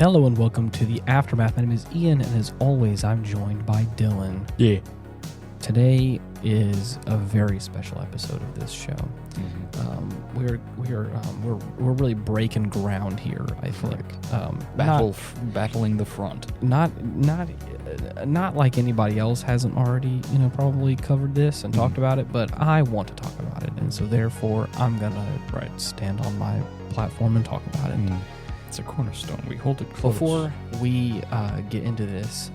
Hello and welcome to the Aftermath. My name is Ian, and as always, I'm joined by Dylan. Yeah. Today is a very special episode of this show. We're really breaking ground here. I feel like Battling the front. Not like anybody else hasn't already probably covered this and talked about it, but I want to talk about it, and so therefore I'm gonna stand on my platform and talk about it. It's a cornerstone. We hold it close. Before we get into this,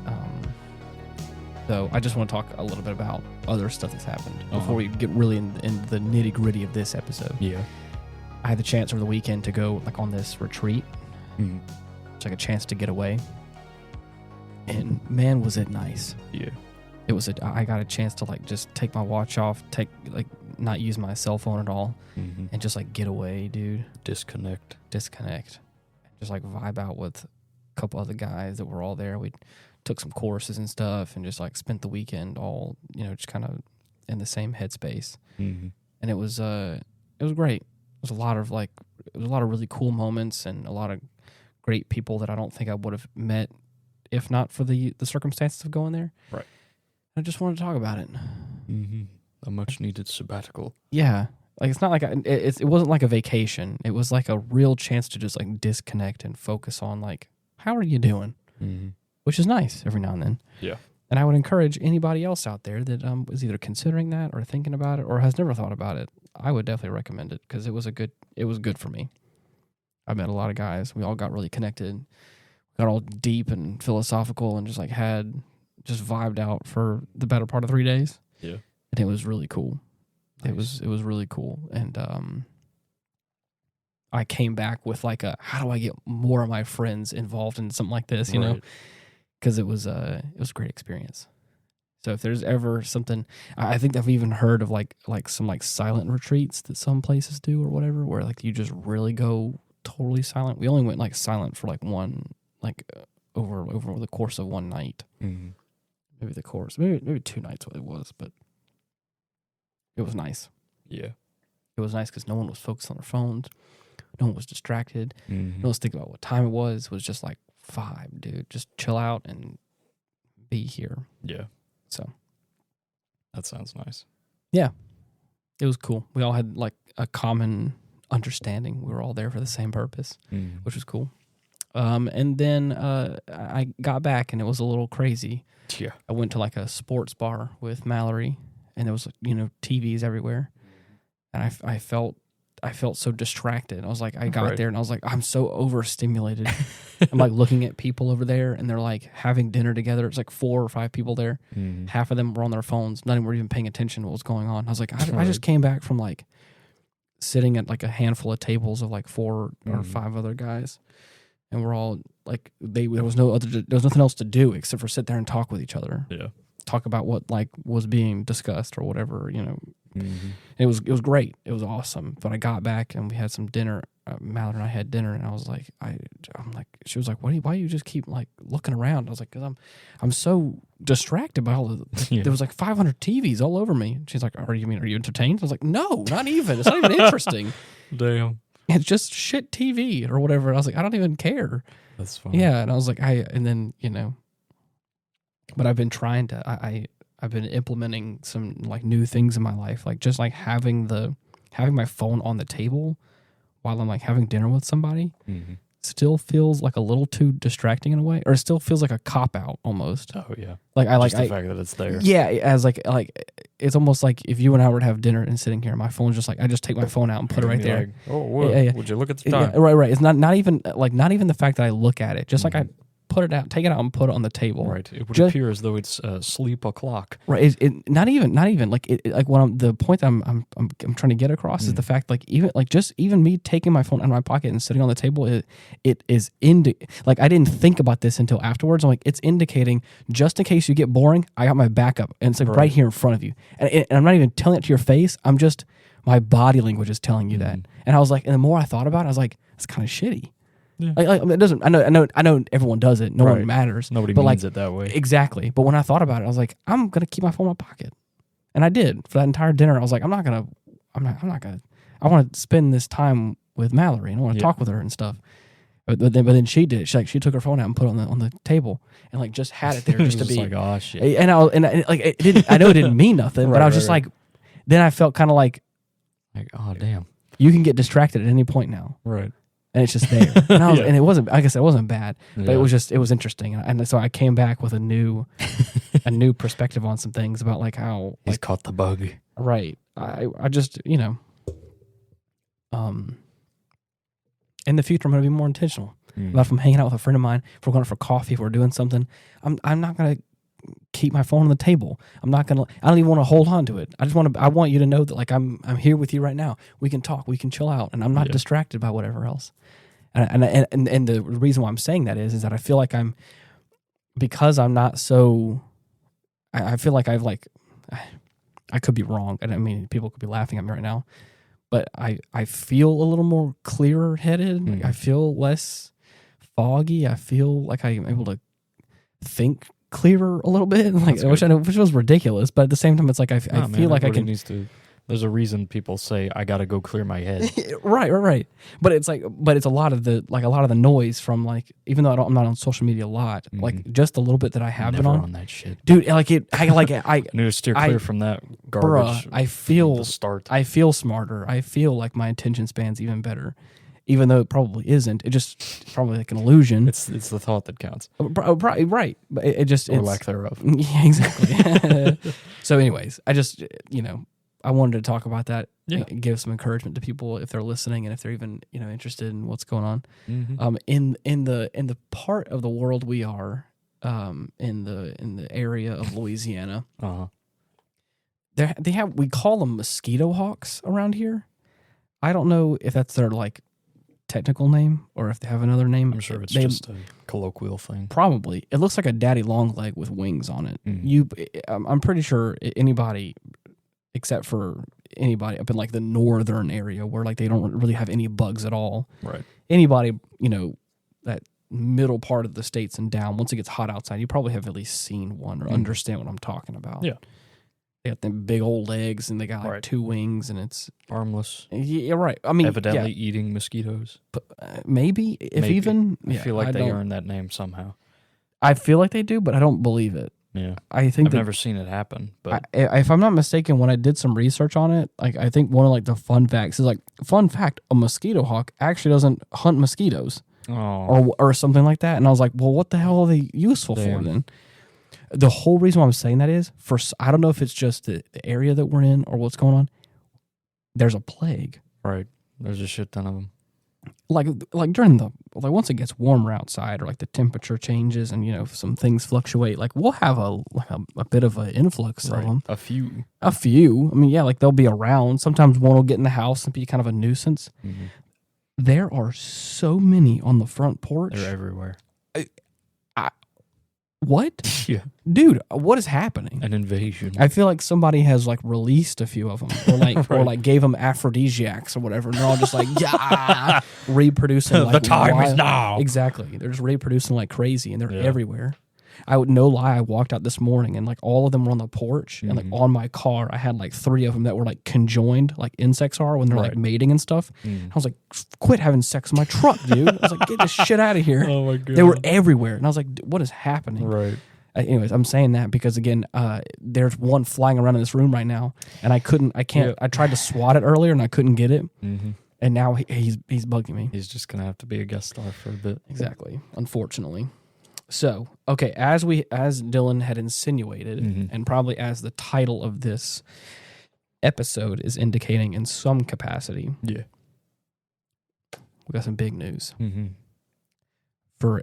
though, I just want to talk a little bit about other stuff that's happened before we get really in the nitty gritty of this episode. Yeah. I had the chance over the weekend to go on this retreat. It's like a chance to get away. And man, was it nice. Yeah. It was I got a chance to just take my watch off, not use my cell phone at all, and just get away, dude. Disconnect. Just vibe out with a couple other guys that were all there. We took some courses and stuff and just spent the weekend all, just kind of in the same headspace. And it was great. It was a lot of really cool moments and a lot of great people that I don't think I would have met if not for the circumstances of going there. Right. I just wanted to talk about it. A much needed sabbatical. Yeah. It's not it wasn't like a vacation. It was like a real chance to just disconnect and focus on how are you doing? Which is nice every now and then. Yeah. And I would encourage anybody else out there that is either considering that or thinking about it or has never thought about it. I would definitely recommend it because it was good for me. I met a lot of guys. We all got really connected, got all deep and philosophical, and just vibed out for the better part of 3 days. Yeah. And it was really cool. Nice. It was really cool. And I came back with how do I get more of my friends involved in something like this, you know? Because it was a great experience. So if there's ever something, I think I've even heard of some silent retreats that some places do or whatever, where you just really go totally silent. We only went silent for one, over the course of one night. Maybe 2 nights what it was, but it was nice. Yeah. It was nice because no one was focused on their phones. No one was distracted. No one was thinking about what time it was. It was just vibe, dude. Just chill out and be here. Yeah. So. That sounds nice. Yeah. It was cool. We all had a common understanding. We were all there for the same purpose, which was cool. And then I got back and it was a little crazy. Yeah. I went to a sports bar with Mallory. And there was, TVs everywhere. And I felt so distracted. I was I got there and I was I'm so overstimulated. I'm looking at people over there and they're having dinner together. It's 4 or 5 people there. Half of them were on their phones. None of them were even paying attention to what was going on. I was I just came back from sitting at a handful of tables of 4 or 5 other guys. And we're all there was nothing else to do except for sit there and talk with each other. Yeah. Talk about what was being discussed or whatever, It was great. It was awesome. But I got back and we had some dinner. Mallory and I had dinner, and I was she was why do you just keep looking around? I was because I'm so distracted by all the. There was 500 TVs all over me. She's are you entertained? I was no, not even. It's not even interesting. Damn. It's just shit TV or whatever. I was I don't even care. That's fine. Yeah, and I was and then but I've been trying to. I've been implementing some new things in my life, just having my phone on the table while I'm having dinner with somebody. Still feels a little too distracting in a way, or it still feels like a cop out almost. Oh yeah, just the fact that it's there. Yeah, as it's almost if you and I were to have dinner and sitting here, my phone's just I just take my phone out and put it right there. Would you look at the time? Yeah, right. It's not even not even the fact that I look at it, just I put it out, take it out, and put it on the table. Right. It would appear as though it's sleep o'clock. Right. Not even the point that I'm trying to get across is the fact even me taking my phone out of my pocket and sitting on the table, it is I didn't think about this until afterwards. I'm it's indicating just in case you get boring, I got my backup, and it's right here in front of you, and I'm not even telling it to your face. I'm just my body language is telling you that, and I was and the more I thought about it, I was it's kind of shitty. Yeah. It doesn't. I know. Everyone does it. No one matters. Nobody means it that way. Exactly. But when I thought about it, I was I'm gonna keep my phone in my pocket, and I did for that entire dinner. I was I'm not gonna. I want to spend this time with Mallory and I want to talk with her and stuff. But then she did it. She took her phone out and put it on the table and like just had it there just to be like, oh shit. And like it didn't. I know it didn't mean nothing, but I was just like, then I felt kind of like, oh damn, you can get distracted at any point now, right? And it's just there. And, and it wasn't. Like I said, it wasn't bad, but it was interesting. And so I came back with a new perspective on some things about like how he's caught the bug. Right. I just in the future I'm going to be more intentional about if I'm hanging out with a friend of mine, if we're going out for coffee, if we're doing something. I'm not going to keep my phone on the table. I don't even want to hold on to it. I want you to know that like I'm here with you right now. We can talk, we can chill out, and I'm not distracted by whatever else. And the reason why I'm saying that is that I feel like because I'm not so, I feel like I could be wrong. And I mean, people could be laughing at me right now, but I feel a little more clearer headed. Like I feel less foggy. I feel like I'm able to think clearer a little bit, like which was ridiculous, but at the same time, it's like I feel like I can. There's a reason people say I got to go clear my head. right. But it's a lot of the noise from like, even though I'm not on social media a lot, like just a little bit that I have been on that shit, dude. Like I need to steer clear from that garbage. I feel smarter. I feel like my attention span's even better. Even though it probably isn't, it just probably like an illusion. It's the thought that counts. Right. But it's lack thereof. Yeah, exactly. So, anyways, I just I wanted to talk about that. Yeah. And give some encouragement to people if they're listening and if they're even interested in what's going on. Mm-hmm. In the part of the world we are, in the area of Louisiana, we call them mosquito hawks around here. I don't know if that's their like technical name or if they have another name. I'm sure it's just a colloquial thing. Probably. It looks like a daddy long leg with wings on it. Mm-hmm. I'm pretty sure anybody, except for anybody up in like the northern area where like they don't really have any bugs at all. Right. Anybody, that middle part of the states and down, once it gets hot outside, you probably have at least seen one or understand what I'm talking about. Yeah. They got them big old legs, and they got like two wings, and it's harmless. Yeah, right. I mean, evidently eating mosquitoes. Maybe. Even. I feel like they earned that name somehow. I feel like they do, but I don't believe it. Yeah, I've never seen it happen. But if I'm not mistaken, when I did some research on it, like I think one of like the fun facts is like, fun fact: a mosquito hawk actually doesn't hunt mosquitoes, or something like that. And I was like, well, what the hell are they useful for then? The whole reason why I'm saying that is I don't know if it's just the area that we're in or what's going on. There's a plague. Right. There's a shit ton of them. Like during once it gets warmer outside or like the temperature changes and some things fluctuate, like we'll have a bit of an influx of them. A few. I mean, yeah, like they'll be around. Sometimes one will get in the house and be kind of a nuisance. Mm-hmm. There are so many on the front porch. They're everywhere. What? Yeah. Dude, what is happening? An invasion. I feel like somebody has like released a few of them or like or like gave them aphrodisiacs or whatever. And they're all just like, yeah, reproducing like the time is now. Exactly. They're just reproducing like crazy and they're everywhere. I would no lie, I walked out this morning and like all of them were on the porch and like on my car I had like 3 of them that were like conjoined like insects are when they're like mating and stuff. I was like, quit having sex in my truck, dude. I was like, get this shit out of here. Oh my God. They were everywhere. And I was like, what is happening? Right. Anyways, I'm saying that because again, there's one flying around in this room right now and I tried to swat it earlier and I couldn't get it. Mm-hmm. And now he's bugging me. He's just going to have to be a guest star for a bit. Exactly. Unfortunately. So, okay, as Dylan had insinuated, and probably as the title of this episode is indicating in some capacity, we got some big news. Mm-hmm. For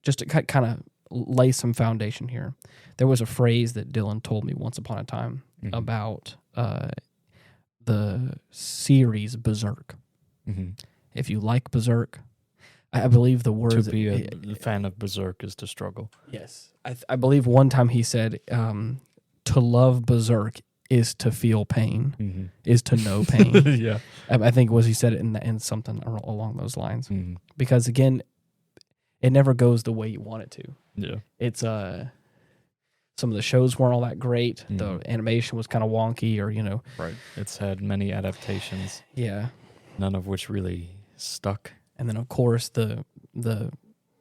just to kind of lay some foundation here, there was a phrase that Dylan told me once upon a time about the series Berserk. Mm-hmm. If you like Berserk, I believe the words... To be a fan of Berserk is to struggle. Yes. I believe one time he said, to love Berserk is to feel pain, is to know pain. Yeah. I think he said it in something along those lines. Mm-hmm. Because, again, it never goes the way you want it to. Yeah. It's... some of the shows weren't all that great. The animation was kind of wonky or, Right. It's had many adaptations. Yeah. None of which really stuck. And then, of course, the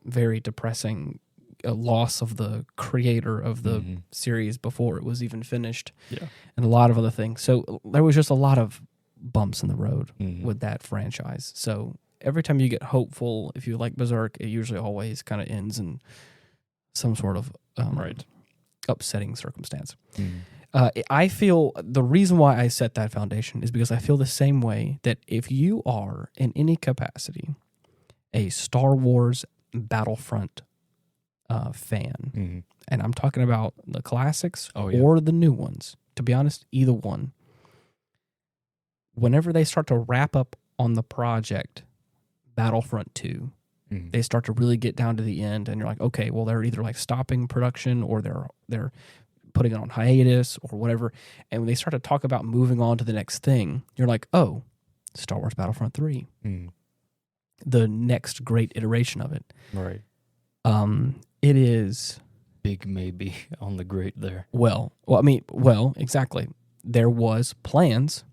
very depressing loss of the creator of the series before it was even finished. Yeah. And a lot of other things. So there was just a lot of bumps in the road with that franchise. So every time you get hopeful, if you like Berserk, it usually always kind of ends in some sort of upsetting circumstance. I feel the reason why I set that foundation is because I feel the same way that if you are in any capacity a Star Wars Battlefront fan, and I'm talking about the classics or the new ones, to be honest, either one, whenever they start to wrap up on the project Battlefront 2, they start to really get down to the end, and you're like, okay, well, they're either like stopping production or they're putting it on hiatus or whatever. And when they start to talk about moving on to the next thing, you're like, oh, Star Wars Battlefront 3, the next great iteration of it. Right. It is big maybe on the great there. Well, exactly. There was plans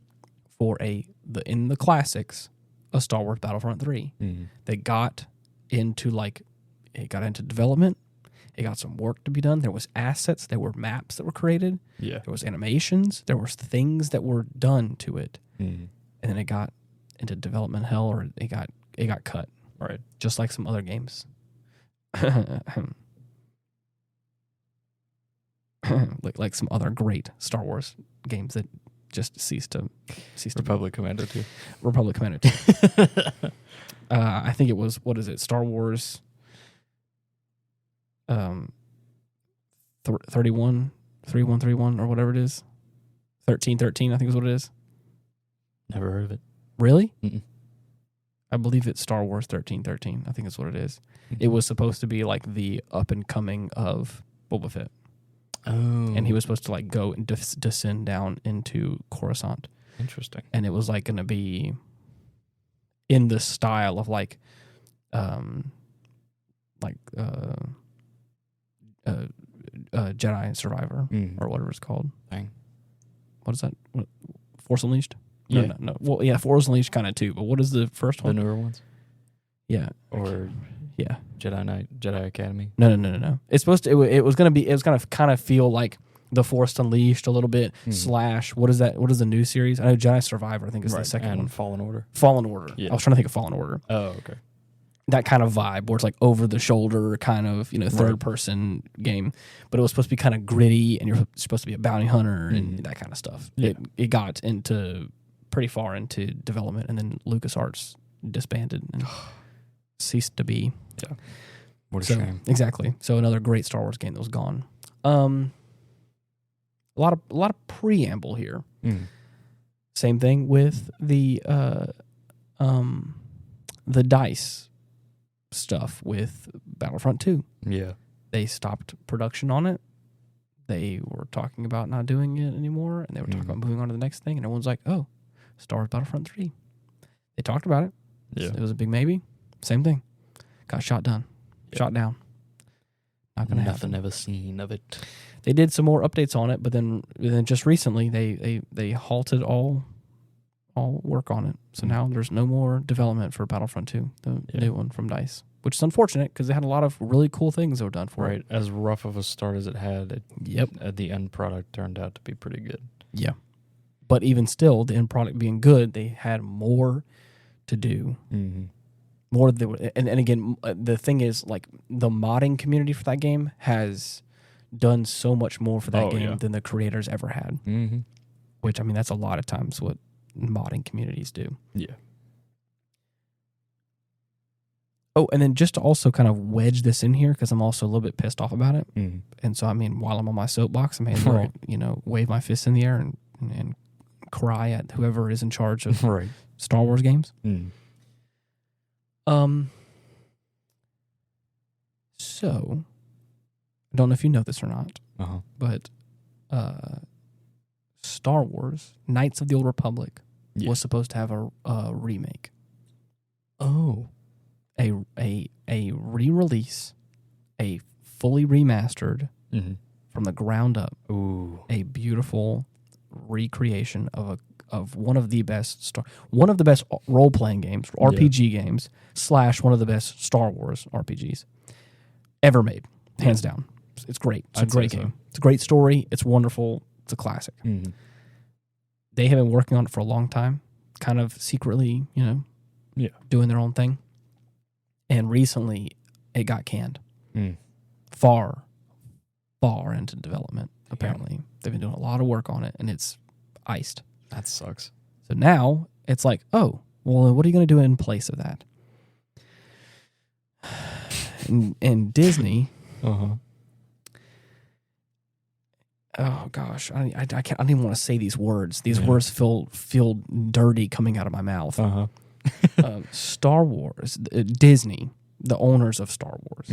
for in the classics a Star Wars Battlefront 3. They got into development. It got some work to be done. There was assets, there were maps that were created. Yeah. There was animations, there was things that were done to it. And then it got into development hell, or it got cut. Right. Just like some other games. like some other great Star Wars games that just ceased to Republic Commando 2. Republic Commando 2. I think it was, what is it, Star Wars 3131 or whatever it is. 1313, I think is what it is. Never heard of it. Really? Mm-mm. I believe it's Star Wars 1313. I think that's what it is. It was supposed to be like the up and coming of Boba Fett. Oh. And he was supposed to like go and descend down into Coruscant. Interesting. And it was like going to be in the style of like Jedi Survivor or whatever it's called. Dang. What is that? Force Unleashed? Yeah. No. Well, yeah, Force Unleashed kind of too. But what is the first one? The newer ones? Yeah. Or yeah, Jedi Academy. No. It's supposed to. It was gonna kind of feel like the Force Unleashed a little bit. / what is that? What is the new series? I know Jedi Survivor, I think, is the second one. Fallen Order. Fallen Order. Yeah. I was trying to think of Fallen Order. Oh, okay. That kind of vibe where it's like over the shoulder kind of, third person game, but it was supposed to be kind of gritty, and you're supposed to be a bounty hunter and that kind of stuff. Yeah. It got into pretty far into development, and then LucasArts disbanded and ceased to be. Yeah. What a shame. Exactly. So another great Star Wars game that was gone. A lot of preamble here. Same thing with the DICE stuff with Battlefront 2. Yeah. They stopped production on it. They were talking about not doing it anymore, and they were talking about moving on to the next thing, and everyone's like, oh, Star Wars Battlefront 3. They talked about it. Yeah. It was a big maybe. Same thing. Got shot down. Shot down. Not gonna happen. Nothing ever seen of it. They did some more updates on it, but then just recently they halted all work on it. So now there's no more development for Battlefront 2, the new one from DICE, which is unfortunate because they had a lot of really cool things that were done for it. As rough of a start as it had, the end product turned out to be pretty good. Yeah. But even still, the end product being good, they had more to do. More and again, the thing is, like, the modding community for that game has done so much more for that game than the creators ever had. Which, I mean, that's a lot of times what modding communities do. Yeah. Oh, and then just to also kind of wedge this in here, because I'm also a little bit pissed off about it. And so, I mean, while I'm on my soapbox, I may as well, wave my fist in the air and cry at whoever is in charge of Star Wars games. So, I don't know if you know this or not, but Star Wars Knights of the Old Republic was supposed to have a remake. Oh. A re-release, a fully remastered from the ground up. Ooh. A beautiful recreation of of one of the best role playing games, RPG games / one of the best Star Wars RPGs ever made, hands down. It's great. It's a great game. It's a great story. It's wonderful. It's a classic. Mm-hmm. They have been working on it for a long time, kind of secretly, doing their own thing. And recently, it got canned. Far into development, apparently. They've been doing a lot of work on it, and it's iced. That sucks. So now, it's like, oh, well, what are you going to do in place of that? And Disney... Uh-huh. Oh gosh, I can't. I don't even want to say these words. These words feel dirty coming out of my mouth. Star Wars, Disney, the owners of Star Wars,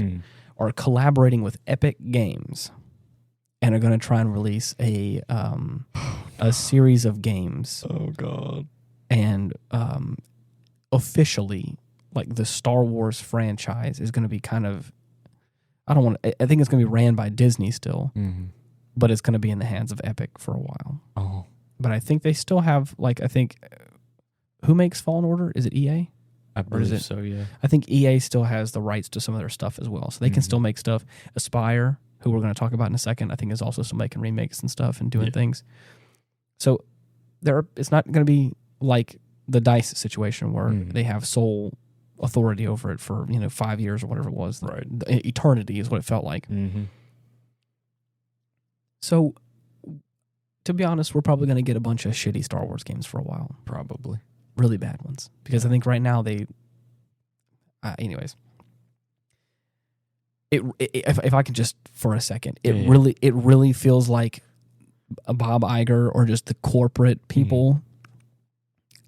are collaborating with Epic Games, and are going to try and release a series of games. Oh God! And officially, like the Star Wars franchise is going to be kind of. I think it's going to be ran by Disney still. But it's going to be in the hands of Epic for a while. Oh. But I think they still have, who makes Fallen Order? Is it EA? I believe so, yeah. I think EA still has the rights to some of their stuff as well. So they can still make stuff. Aspire, who we're going to talk about in a second, I think is also still making remakes and stuff and doing things. So it's not going to be like the DICE situation where they have sole authority over it for 5 years or whatever it was. Right. Eternity is what it felt like. So, to be honest, we're probably going to get a bunch of shitty Star Wars games for a while. Probably. Really bad ones. Because I think right now anyways. If I could just, for a second, it really feels like a Bob Iger or just the corporate people.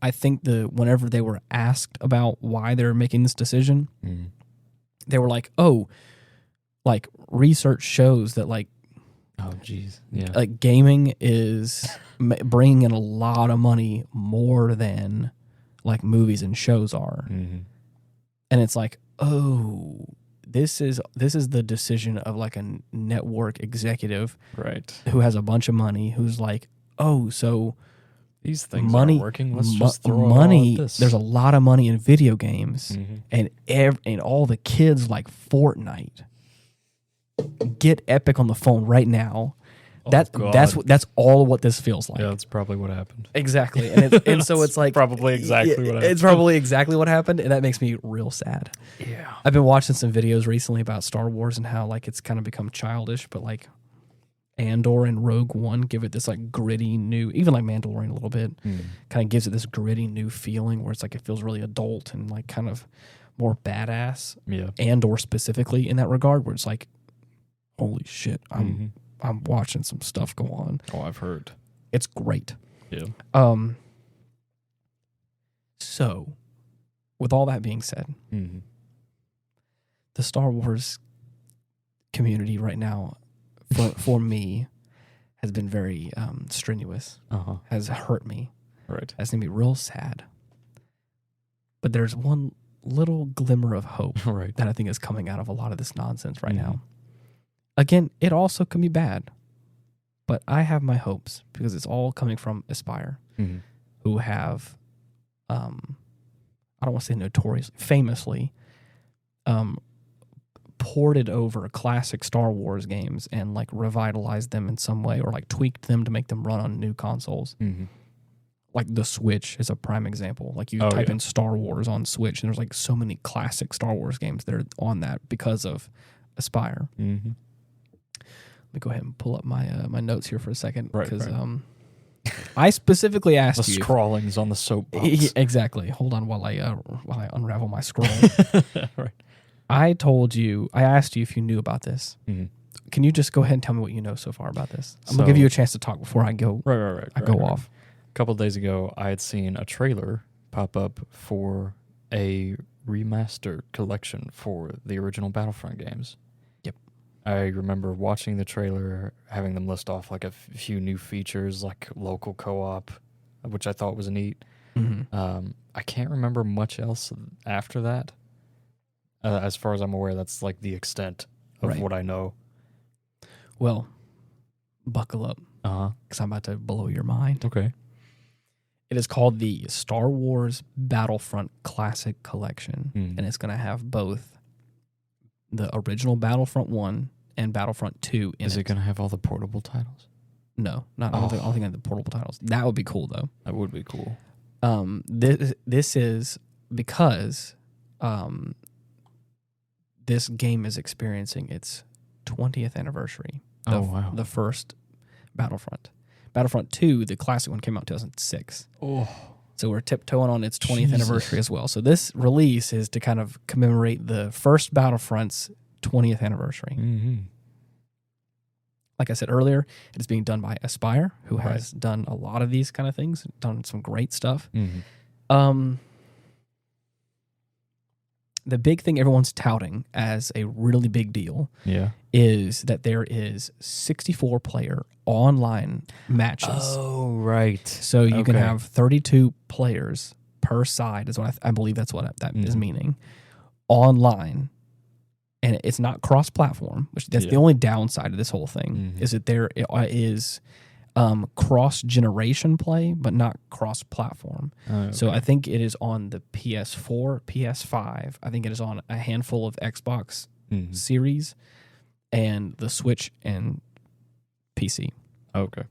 I think whenever they were asked about why they're making this decision, they were like, oh, like research shows that oh, geez. Yeah. Like gaming is bringing in a lot of money more than like movies and shows are. And it's like, oh, this is the decision of like a network executive who has a bunch of money who's like, oh, so these things aren't working. Let's just throw money. All at this. There's a lot of money in video games and all the kids like Fortnite. Get Epic on the phone right now. That's all what this feels like. Yeah, that's probably what happened. Exactly, and so it's like probably exactly what happened. It's probably exactly what happened, and that makes me real sad. Yeah, I've been watching some videos recently about Star Wars and how like it's kind of become childish, but like Andor and Rogue One give it this like gritty new, even like Mandalorian a little bit, kind of gives it this gritty new feeling where it's like it feels really adult and like kind of more badass. Yeah, Andor specifically in that regard, where it's like, holy shit, I'm watching some stuff go on. Oh, I've heard. It's great. Yeah. So, with all that being said, the Star Wars community right now, for me, has been very strenuous. Has hurt me. Right. That's gonna be real sad. But there's one little glimmer of hope that I think is coming out of a lot of this nonsense right now. Again, it also can be bad, but I have my hopes because it's all coming from Aspire, who have, I don't want to say notoriously, famously, ported over classic Star Wars games and like revitalized them in some way or like tweaked them to make them run on new consoles. Like the Switch is a prime example. Like you type in Star Wars on Switch and there's like so many classic Star Wars games that are on that because of Aspire. Let me go ahead and pull up my my notes here for a second because I specifically asked you. The scrawlings on the soapbox. Exactly. Hold on while I unravel my scroll. I asked you if you knew about this. Can you just go ahead and tell me what you know so far about this? I'm gonna give you a chance to talk before I go. I go off. A couple of days ago, I had seen a trailer pop up for a remastered collection for the original Battlefront games. I remember watching the trailer, having them list off like a few new features, like local co-op, which I thought was neat. I can't remember much else after that. As far as I'm aware, that's like the extent of what I know. Well, buckle up, because I'm about to blow your mind. Okay. It is called the Star Wars Battlefront Classic Collection, and it's going to have both the original Battlefront 1 and Battlefront 2 in it. Is it going to have all the portable titles? No, not. I don't think I have the portable titles. That would be cool though. That would be cool. This is because this game is experiencing its 20th anniversary. Wow. The first Battlefront. Battlefront 2, the classic one, came out in 2006. Oh. So we're tiptoeing on its 20th anniversary as well. So this release is to kind of commemorate the first Battlefront's 20th anniversary. Mm-hmm. Like I said earlier, it is being done by Aspire, who has done a lot of these kind of things, done some great stuff. Mm-hmm. The big thing everyone's touting as a really big deal is that there is 64-player online matches. Oh, right. So you can have 32 players per side, is what I believe that's what that is meaning, online. And it's not cross-platform, which that's the only downside of this whole thing, is that there is cross-generation play, but not cross-platform. So I think it is on the PS4, PS5. I think it is on a handful of Xbox series and the Switch and PC. Okay.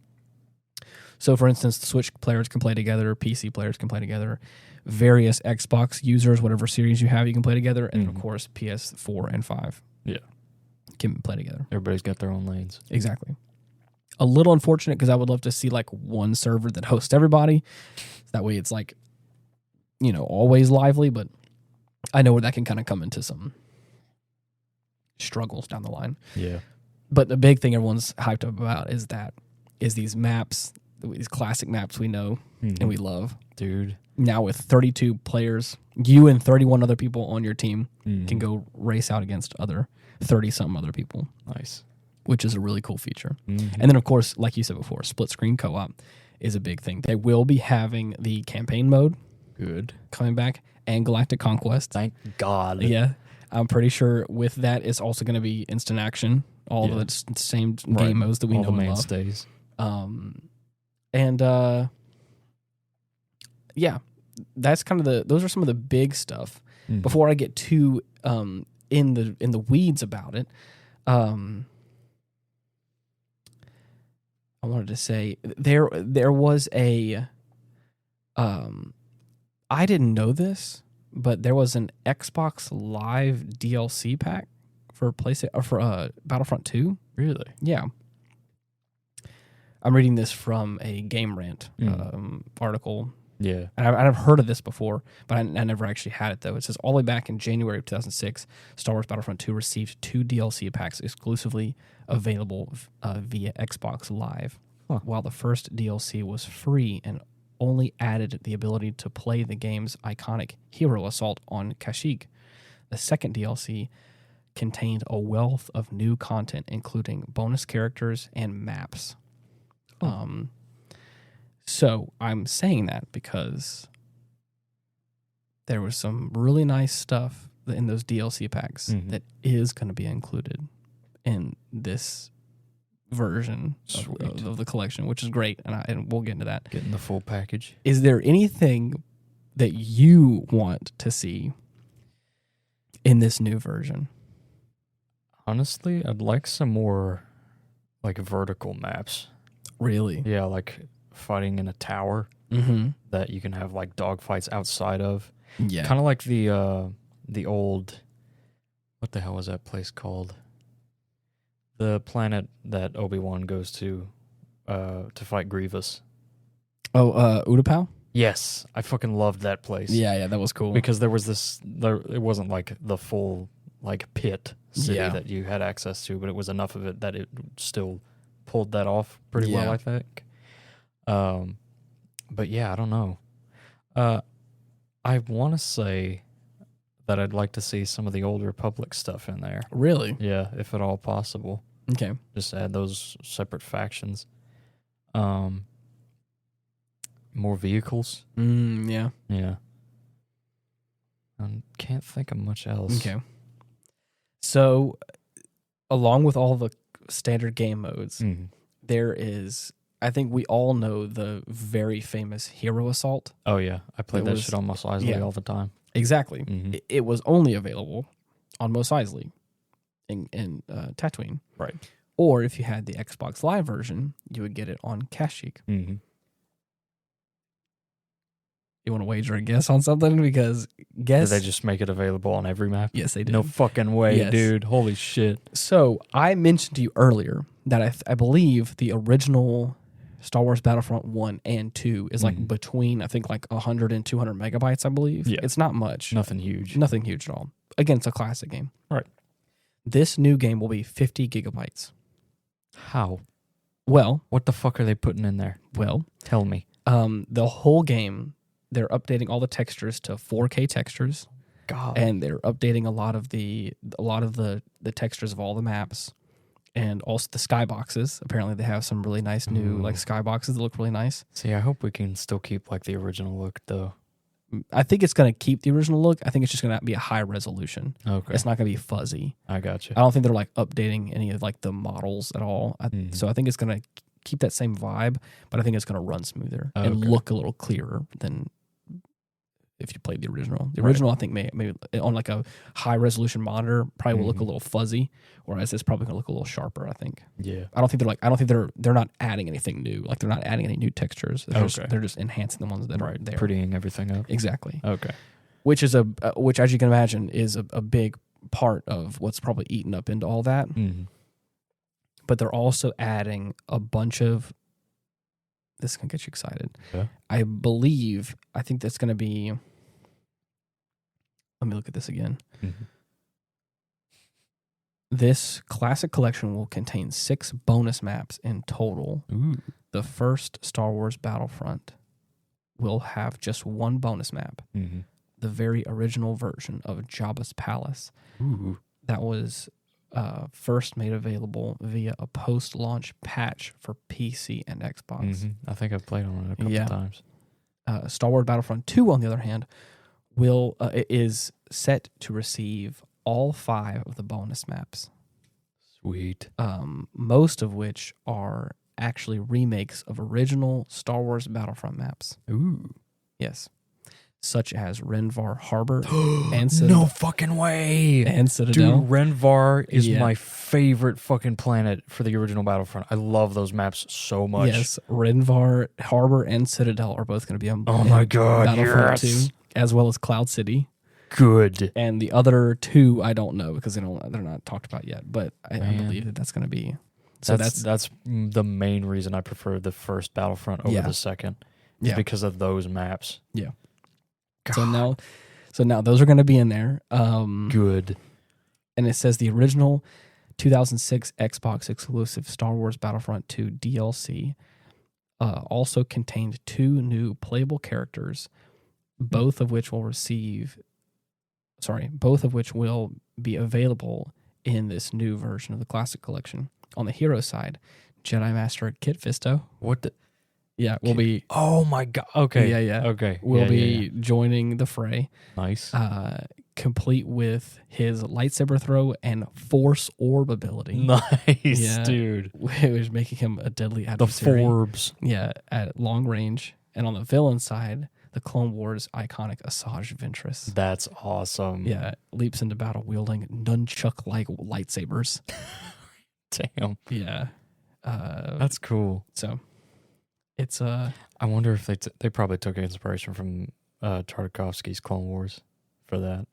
So, for instance, the Switch players can play together, PC players can play together, various Xbox users, whatever series you have, you can play together, and of course, PS4 and 5 can play together. Everybody's got their own lanes. Exactly. A little unfortunate because I would love to see like one server that hosts everybody. That way it's like, always lively, but I know where that can kind of come into some struggles down the line. Yeah. But the big thing everyone's hyped up about is these maps, these classic maps we know and we love. Dude. Now with 32 players, you and 31 other people on your team can go race out against 30-something other people. Nice. Which is a really cool feature. And then, of course, like you said before, split-screen co-op is a big thing. They will be having the campaign mode coming back and Galactic Conquest. Thank God. Yeah. I'm pretty sure with that, it's also going to be instant action, all the same game modes that we know and love. mainstays. That's kind of those are some of the big stuff. Before I get too in the weeds about it, I wanted to say there was a I didn't know this, but there was an Xbox Live DLC pack for Battlefront 2. Really? Yeah. I'm reading this from a Game Rant article. Yeah. And I've heard of this before, but I never actually had it, though. It says, all the way back in January of 2006, Star Wars Battlefront 2 received 2 DLC packs exclusively available via Xbox Live. While the first DLC was free and only added the ability to play the game's iconic hero assault on Kashyyyk, the second DLC contained a wealth of new content, including bonus characters and maps. So I'm saying that because there was some really nice stuff in those DLC packs that is going to be included in this version of the collection, which is great, and we'll get into that. Getting the full package. Is there anything that you want to see in this new version? Honestly, I'd like some more like vertical maps. Really? Yeah, like fighting in a tower that you can have like dogfights outside of. Yeah. Kind of like the old, what the hell was that place called? The planet that Obi-Wan goes to fight Grievous. Oh, Utapau? Yes, I fucking loved that place. Yeah, that was cool. Because there was it wasn't like the full like pit city that you had access to, but it was enough of it that it still pulled that off pretty well, I think. But yeah, I don't know. I want to say that I'd like to see some of the Old Republic stuff in there. Really? Yeah, if at all possible. Okay. Just add those separate factions. More vehicles. Yeah. Yeah. I can't think of much else. Okay. So, along with all the standard game modes, there is we all know the very famous Hero Assault. Oh yeah, I played that shit on Mos Eisley all the time. Exactly. Mm-hmm. It was only available on Mos Eisley in Tatooine. Right. Or if you had the Xbox Live version, you would get it on Kashyyyk. Mm-hmm. You want to wager a guess on something? Because Did they just make it available on every map? Yes, they did. No fucking way, Yes. dude. Holy shit. So I mentioned to you earlier that I believe the original Star Wars Battlefront 1 and 2 is like between, I think, like 100 and 200 megabytes, I believe. Yeah. It's not much. Nothing huge. Nothing huge at all. Again, it's a classic game. Right. This new game will be 50 gigabytes. How? Well. What the fuck are they putting in there? Well. Tell me. The whole game, they're updating all the textures to 4K textures. God. And they're updating a lot of the textures of all the maps. And also the skyboxes. Apparently they have some really nice new like skyboxes that look really nice. See, I hope we can still keep like the original look though. I think it's going to keep the original look. I think it's just going to be a high resolution. Okay. It's not going to be fuzzy. I got you. I don't think they're like updating any of like the models at all. So I think it's going to keep that same vibe, but I think it's going to run smoother and look a little clearer than if you played the original. The original, I think, maybe on like a high resolution monitor probably will look a little fuzzy, whereas it's probably gonna look a little sharper. I think. Yeah. I don't think they're not adding anything new. Like they're not adding any new textures. They're just enhancing the ones that are there. Prettying everything up. Exactly. Okay. Which is which, as you can imagine, is a big part of what's probably eaten up into all that. Mm-hmm. But they're also adding a bunch of. This can get you excited. Yeah. I think that's going to be. Let me look at this again. Mm-hmm. This classic collection will contain 6 bonus maps in total. Ooh. The first Star Wars Battlefront will have just 1 bonus map. Mm-hmm. The very original version of Jabba's Palace. Ooh. That was first made available via a post-launch patch for PC and Xbox. Mm-hmm. I think I've played on it a couple times. Star Wars Battlefront 2, on the other hand, is set to receive all 5 of the bonus maps. Sweet. Most of which are actually remakes of original Star Wars Battlefront maps. Ooh. Yes. Such as Renvar Harbor and Citadel. No fucking way. And Citadel. Dude, Renvar is my favorite fucking planet for the original Battlefront. I love those maps so much. Yes, Renvar Harbor and Citadel are both going to be on Battlefront 2, as well as Cloud City. Good. And the other 2, I don't know because they're not talked about yet. But I believe that's going to be. So that's the main reason I prefer the first Battlefront over the second. Is because of those maps. Yeah. God. So now those are going to be in there. Good. And it says the original 2006 Xbox exclusive Star Wars Battlefront 2 DLC also contained 2 new playable characters, both of which will be available in this new version of the Classic Collection. On the hero side, Jedi Master Kit Fisto. What the? Yeah, we'll be. Oh my god. Okay. Yeah. Okay. We'll be joining the fray. Nice. Complete with his lightsaber throw and force orb ability. Nice, dude. Which was making him a deadly adversary. The Forbes. Yeah, at long range. And on the villain side, the Clone Wars iconic Asajj Ventress. That's awesome. Yeah, leaps into battle wielding nunchuck-like lightsabers. Damn. Yeah. That's cool. So, it's I wonder if they probably took inspiration from Tartakovsky's Clone Wars for that.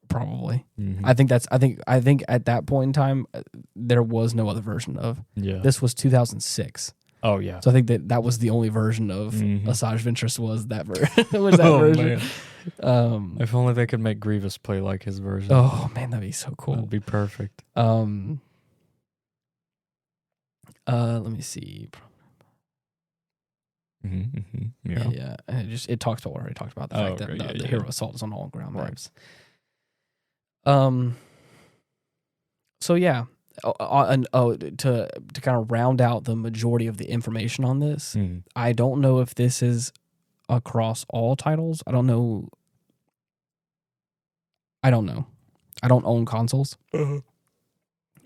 Probably. Mm-hmm. I think at that point in time, there was no other version of. Yeah. This was 2006. Oh yeah. So I think that was the only version of Asajj Ventress was that version. Man. If only they could make Grievous play like his version. Oh man, that'd be so cool. That'd be perfect. Let me see. Yeah. And it talks about what I already talked about, the fact that the hero assault is on all ground maps. So yeah, to kind of round out the majority of the information on this, I don't know if this is across all titles. I don't know. I don't own consoles,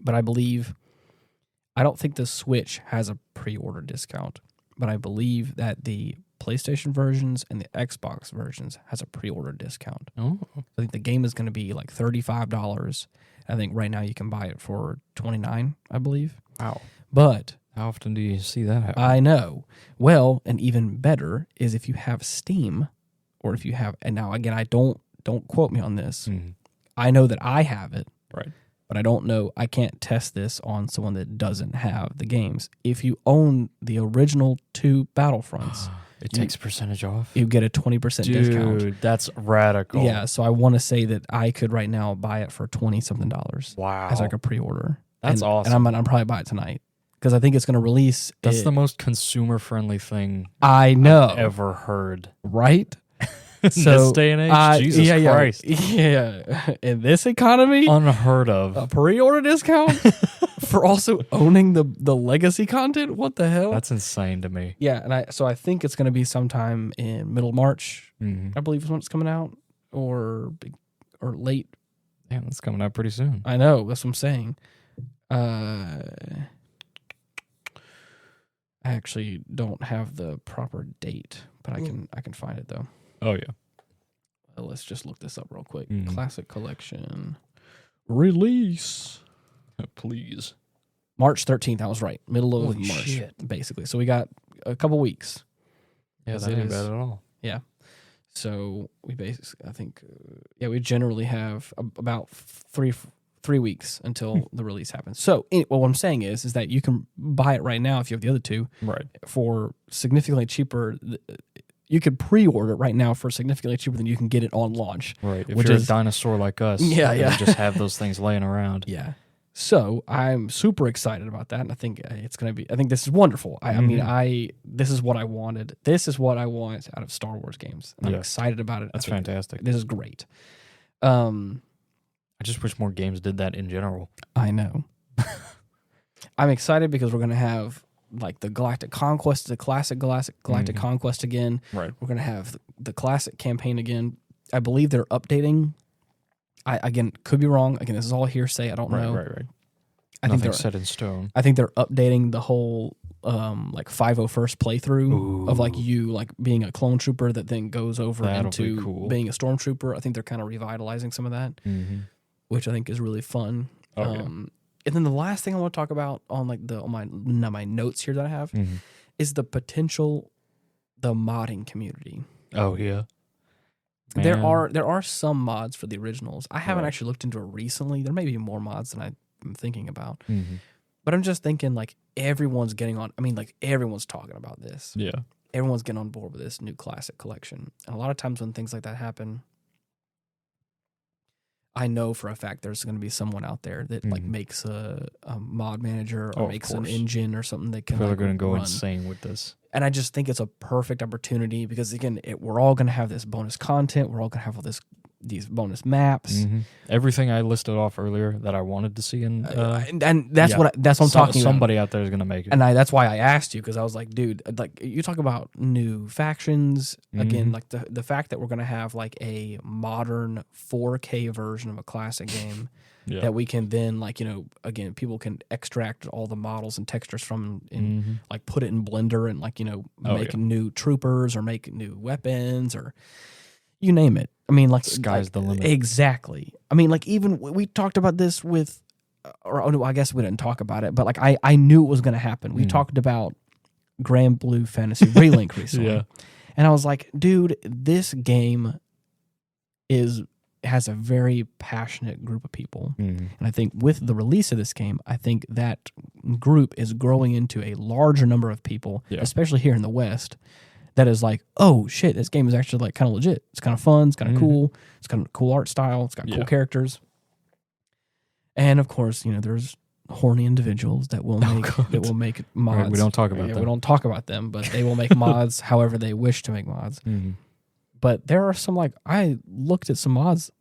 but I don't think the Switch has a pre-order discount. but I believe that the PlayStation versions and the Xbox versions has a pre-order discount. Oh. I think the game is going to be like $35. I think right now you can buy it for $29, I believe. Wow. But how often do you see that happen? I know. Well, and even better is if you have Steam, or if you have, and now again, I don't quote me on this. Mm-hmm. I know that I have it. Right. But I don't know, I can't test this on someone that doesn't have the games. If you own the original 2 Battlefronts, it takes a percentage off. You get a 20% discount. Dude, that's radical. Yeah, so I want to say that I could right now buy it for $20-something. Wow. As like a pre-order. That's awesome. And I'm probably buy it tonight because I think it's going to release. That's the most consumer-friendly thing I know I've ever heard. Right? In this day and age? Jesus Christ. Yeah. In this economy? Unheard of. A pre-order discount for also owning the legacy content? What the hell? That's insane to me. Yeah, and I think it's going to be sometime in middle March, I believe is when it's coming out, or late. Damn, that's coming out pretty soon. I know, that's what I'm saying. I actually don't have the proper date, but I can find it though. Oh, yeah. Let's just look this up real quick. Mm-hmm. Classic Collection release. Please. March 13th. I was right. Middle of Holy March, shit. basically. So we got a couple weeks. Yeah, that ain't bad at all. Yeah. So we basically, I think, we generally have about three weeks until the release happens. So what I'm saying is that you can buy it right now if you have the other 2, right, for significantly cheaper. You could pre-order it right now for significantly cheaper than you can get it on launch. Right. If you're a dinosaur like us, you just have those things laying around. Yeah. So I'm super excited about that, and I think it's going to be. I think this is wonderful. I mean, this is what I wanted. This is what I want out of Star Wars games. And I'm excited about it. That's fantastic. This is great. I just wish more games did that in general. I know. I'm excited because we're going to have like the Galactic Conquest, the classic Galactic Conquest again. Right. We're going to have the classic campaign again. I believe they're updating. I again could be wrong. Again, this is all hearsay. I don't know. Right. I Nothing think set in stone. I think they're updating the whole like 501st playthrough of like you like being a clone trooper that then goes over into being a stormtrooper. I think they're kind of revitalizing some of that, which I think is really fun. And then the last thing I want to talk about on like my notes here that I have is the modding community. Oh yeah. Man. There are some mods for the originals. I haven't actually looked into it recently. There may be more mods than I'm thinking about. But I'm just thinking like everyone's getting on. I mean, like everyone's talking about this. Yeah. Everyone's getting on board with this new classic collection. And a lot of times when things like that happen, I know for a fact there's going to be someone out there that like makes a mod manager or makes an engine or something that can. People are going to go run. insane with this. And I just think it's a perfect opportunity because again, we're all going to have this bonus content. We're all going to have all these bonus maps. Everything I listed off earlier that I wanted to see in, and that's what I'm talking about. Somebody out there is going to make it. And that's why I asked you because I was like, dude, like you talk about new factions again, like the fact that we're going to have like a modern 4K version of a classic game. That we can then, like, again, people can extract all the models and textures from and like put it in Blender and like, make new troopers or make new weapons or you name it. I mean, like sky's the limit. Exactly. I mean, like even we talked about this with, I guess we didn't talk about it, but like I knew it was going to happen. We talked about Grand Blue Fantasy Relink recently, and I was like, dude, this game has a very passionate group of people. And I think with the release of this game, I think that group is growing into a larger number of people, especially here in the West, that is like, oh shit, this game is actually like kind of legit. It's kind of fun. It's kind of cool. It's kind of cool art style. It's got cool characters. And of course, there's horny individuals that will make mods. Right, we don't talk about them. We don't talk about them, but they will make mods however they wish to make mods. But there are some like I looked at some mods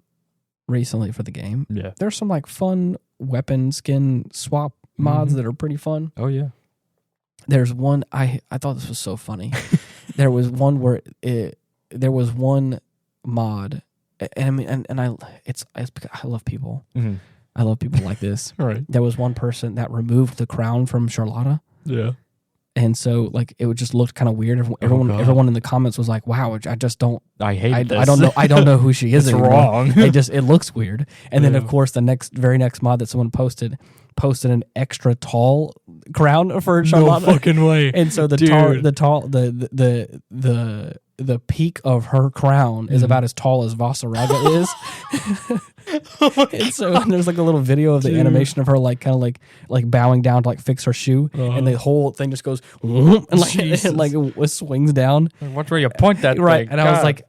recently for the game. Yeah. There's some like fun weapon skin swap mods that are pretty fun. Oh yeah. There's one I thought this was so funny. There was one where there was one mod and I mean and I love people. I love people like this. Right. There was one person that removed the crown from Charlotta. Yeah. And so, like, it would just looked kind of weird. Everyone in the comments was like, "Wow, I just don't. I hate this. I don't know. I don't know who she is It's anymore. wrong. It looks weird." And then, of course, the very next mod that someone posted an extra tall crown for Charlotte. No fucking way. And so the peak of her crown is about as tall as Vasaraga is. And so there's like a little video of the animation of her like kind of like bowing down to like fix her shoe, and the whole thing just goes and like it swings down. Watch where you point that right. thing. And I was like,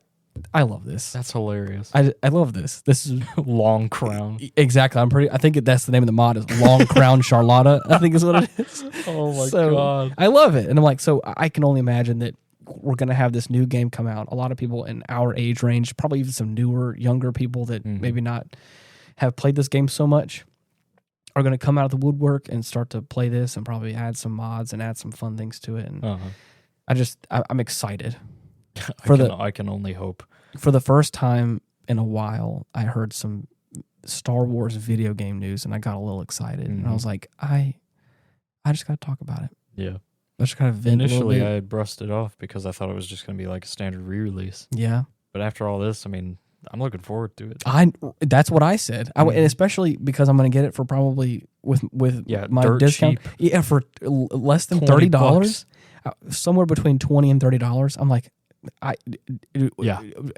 I love this. That's hilarious. I love this. This is long crown. Exactly. I think that's the name of the mod is Long Crown Charlotta. I think is what it is. Oh my God. I love it. And I'm like, so I can only imagine that we're going to have this new game come out. A lot of people in our age range, probably even some newer, younger people that maybe not have played this game so much, are going to come out of the woodwork and start to play this and probably add some mods and add some fun things to it. And I'm excited. I can only hope. For the first time in a while, I heard some Star Wars video game news and I got a little excited. And I was like, I just got to talk about it. Yeah. I just kind of vent Initially, a little I had brushed it off because I thought it was just going to be like a standard re-release. Yeah. But after all this, I mean, I'm looking forward to it. That's what I said. And especially because I'm going to get it for probably with my dirt discount. cheap. Yeah, for less than $30, somewhere between $20 and $30. I'm like,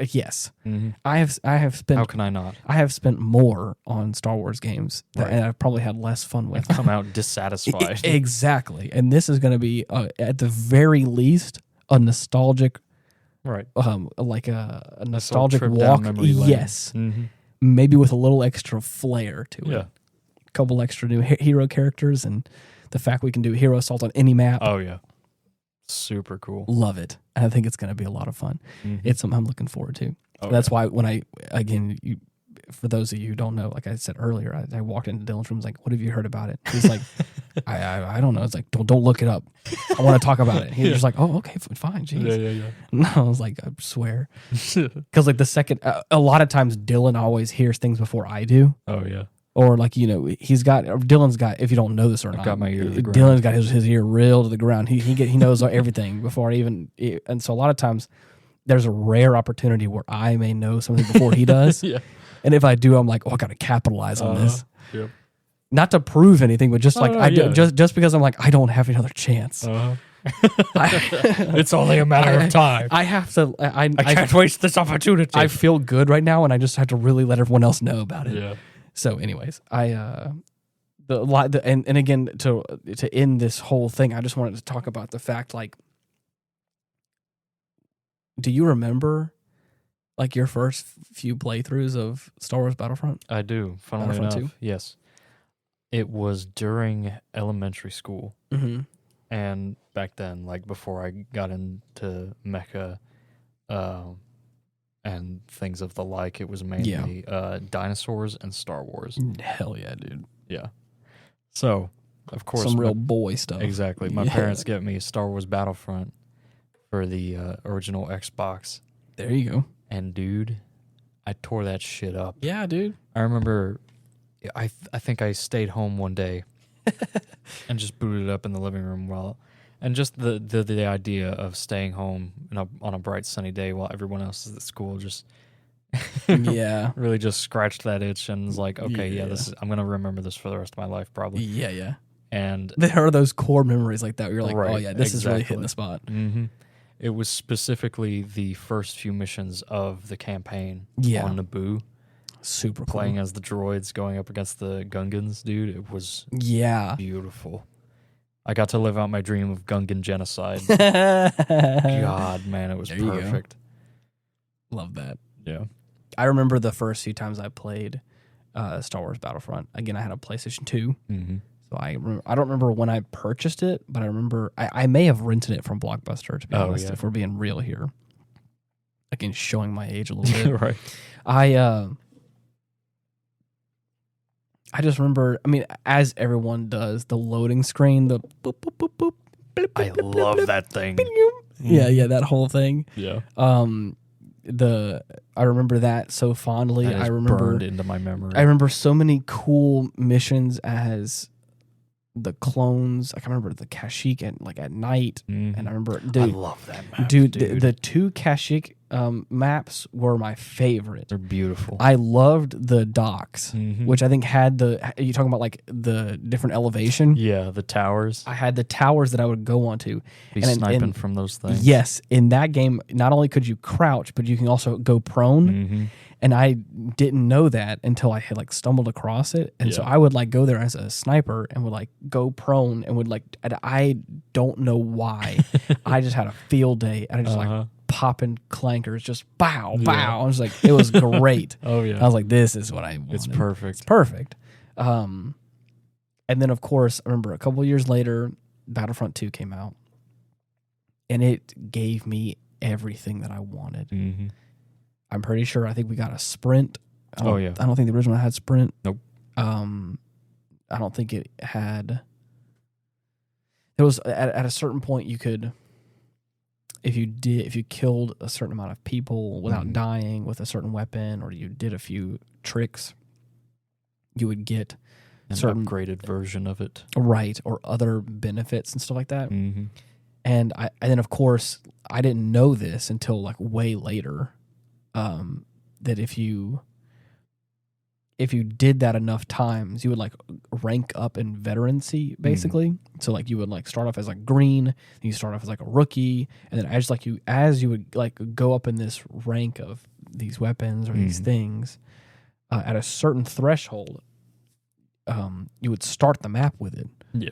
yes. Mm-hmm. I have spent. How can I not? I have spent more on Star Wars games and I've probably had less fun with. Come out dissatisfied. Exactly, and this is going to be at the very least a nostalgic, right? Like a nostalgic trip walk. Down memory lane. Yes, maybe with a little extra flair to it. Yeah, a couple extra new hero characters and the fact we can do hero assault on any map. Oh yeah. Super cool. Love it. And I think it's going to be a lot of fun. It's something I'm looking forward to. Oh, that's why when for those of you who don't know, like I said earlier, I walked into Dylan's room, was like, what have you heard about it? He's like, I don't know. It's like, don't look it up. I want to talk about it. He's just like, oh, okay, fine. Jeez. Yeah. No, I was like, I swear. Because like the second, a lot of times Dylan always hears things before I do. Oh, yeah. Or like, Dylan's got, if you don't know this or not, got my ear to the ground. Dylan's got his ear real to the ground. He knows everything before and so a lot of times there's a rare opportunity where I may know something before he does. Yeah. And if I do, I'm like, I got to capitalize on this. Yep. Not to prove anything, but just just because I'm like, I don't have another chance. It's only a matter of time. I have to. I can't waste this opportunity. I feel good right now, and I just have to really let everyone else know about it. Yeah. So, anyways, and again to end this whole thing, I just wanted to talk about the fact, like, do you remember, like, your first few playthroughs of Star Wars Battlefront? I do. Funnily enough, 2? Yes. It was during elementary school, and back then, like before I got into Mecha, and things of the like, it was mainly dinosaurs and Star Wars. Hell yeah, dude. Yeah. So, of course, some real boy stuff. Exactly. My parents get me Star Wars Battlefront for the original Xbox. There you go. And dude, I tore that shit up. Yeah, dude. I remember, I think I stayed home one day and just booted it up in the living room and just the idea of staying home on a bright sunny day while everyone else is at school just really just scratched that itch and was like, okay, I'm gonna remember this for the rest of my life probably. Yeah. And there are those core memories like that where you're like, oh yeah, this is really hitting the spot. Mm-hmm. It was specifically the first few missions of the campaign on Naboo. Super cool. Playing as the droids going up against the Gungans, dude. It was beautiful. I got to live out my dream of Gungan genocide. God, man, it was perfect. Love that. Yeah. I remember the first few times I played Star Wars Battlefront. Again, I had a PlayStation 2. Mm-hmm. So I don't remember when I purchased it, but I remember I may have rented it from Blockbuster, to be honest, if we're being real here. Again, showing my age a little bit. Right. I just remember, as everyone does, the loading screen, the boop, boop, boop, boop. Blip, I blip, love blip, that thing. Yeah, that whole thing. Yeah. I remember that so fondly. That is burned into my memory. I remember so many cool missions as the clones. I can remember the Kashyyyk at night, and I remember, dude, I love that map, dude. The two Kashyyyk maps were my favorite. They're beautiful. I loved the docks, which I think had you talking about like the different elevation. Yeah, the towers. I had the towers that I would go onto. Be sniping from those things. Yes, in that game, not only could you crouch, but you can also go prone. And I didn't know that until I had like stumbled across it. And so I would like go there as a sniper and would like go prone and would like, and I don't know why. I just had a field day and I just like popping clankers, just bow. I was like, it was great. Oh yeah. I was like, this is what I wanted. It's perfect. It's perfect. And then of course, I remember a couple of years later, Battlefront 2 came out and it gave me everything that I wanted. I'm pretty sure. I think we got a sprint. I don't think the original had sprint. Nope. I don't think it had. It was at a certain point you could, if you killed a certain amount of people without dying with a certain weapon, or you did a few tricks, you would get an certain upgraded version of it, right, or other benefits and stuff like that. And then of course I didn't know this until like way later. That if you did that enough times, you would like rank up in veterancy, basically. So like you would like start off as like green, then you start off as like a rookie, and then as you would like go up in this rank of these weapons or these things, at a certain threshold, you would start the map with it. Yeah.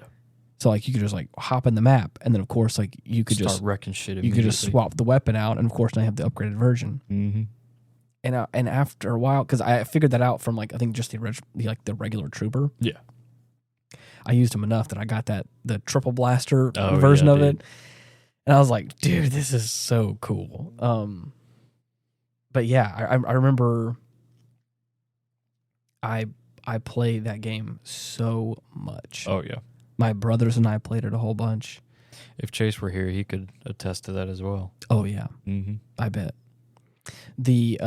So like you could just like hop in the map, and then of course like you could start just wrecking shit. You could just swap the weapon out, and of course now you have the upgraded version. And after a while, because I figured that out from like I think just the regular trooper. Yeah. I used him enough that I got the triple blaster version of it, and I was like, dude, this is so cool. But yeah, I remember I played that game so much. Oh yeah. My brothers and I played it a whole bunch. If Chase were here, he could attest to that as well. Oh yeah, I bet. The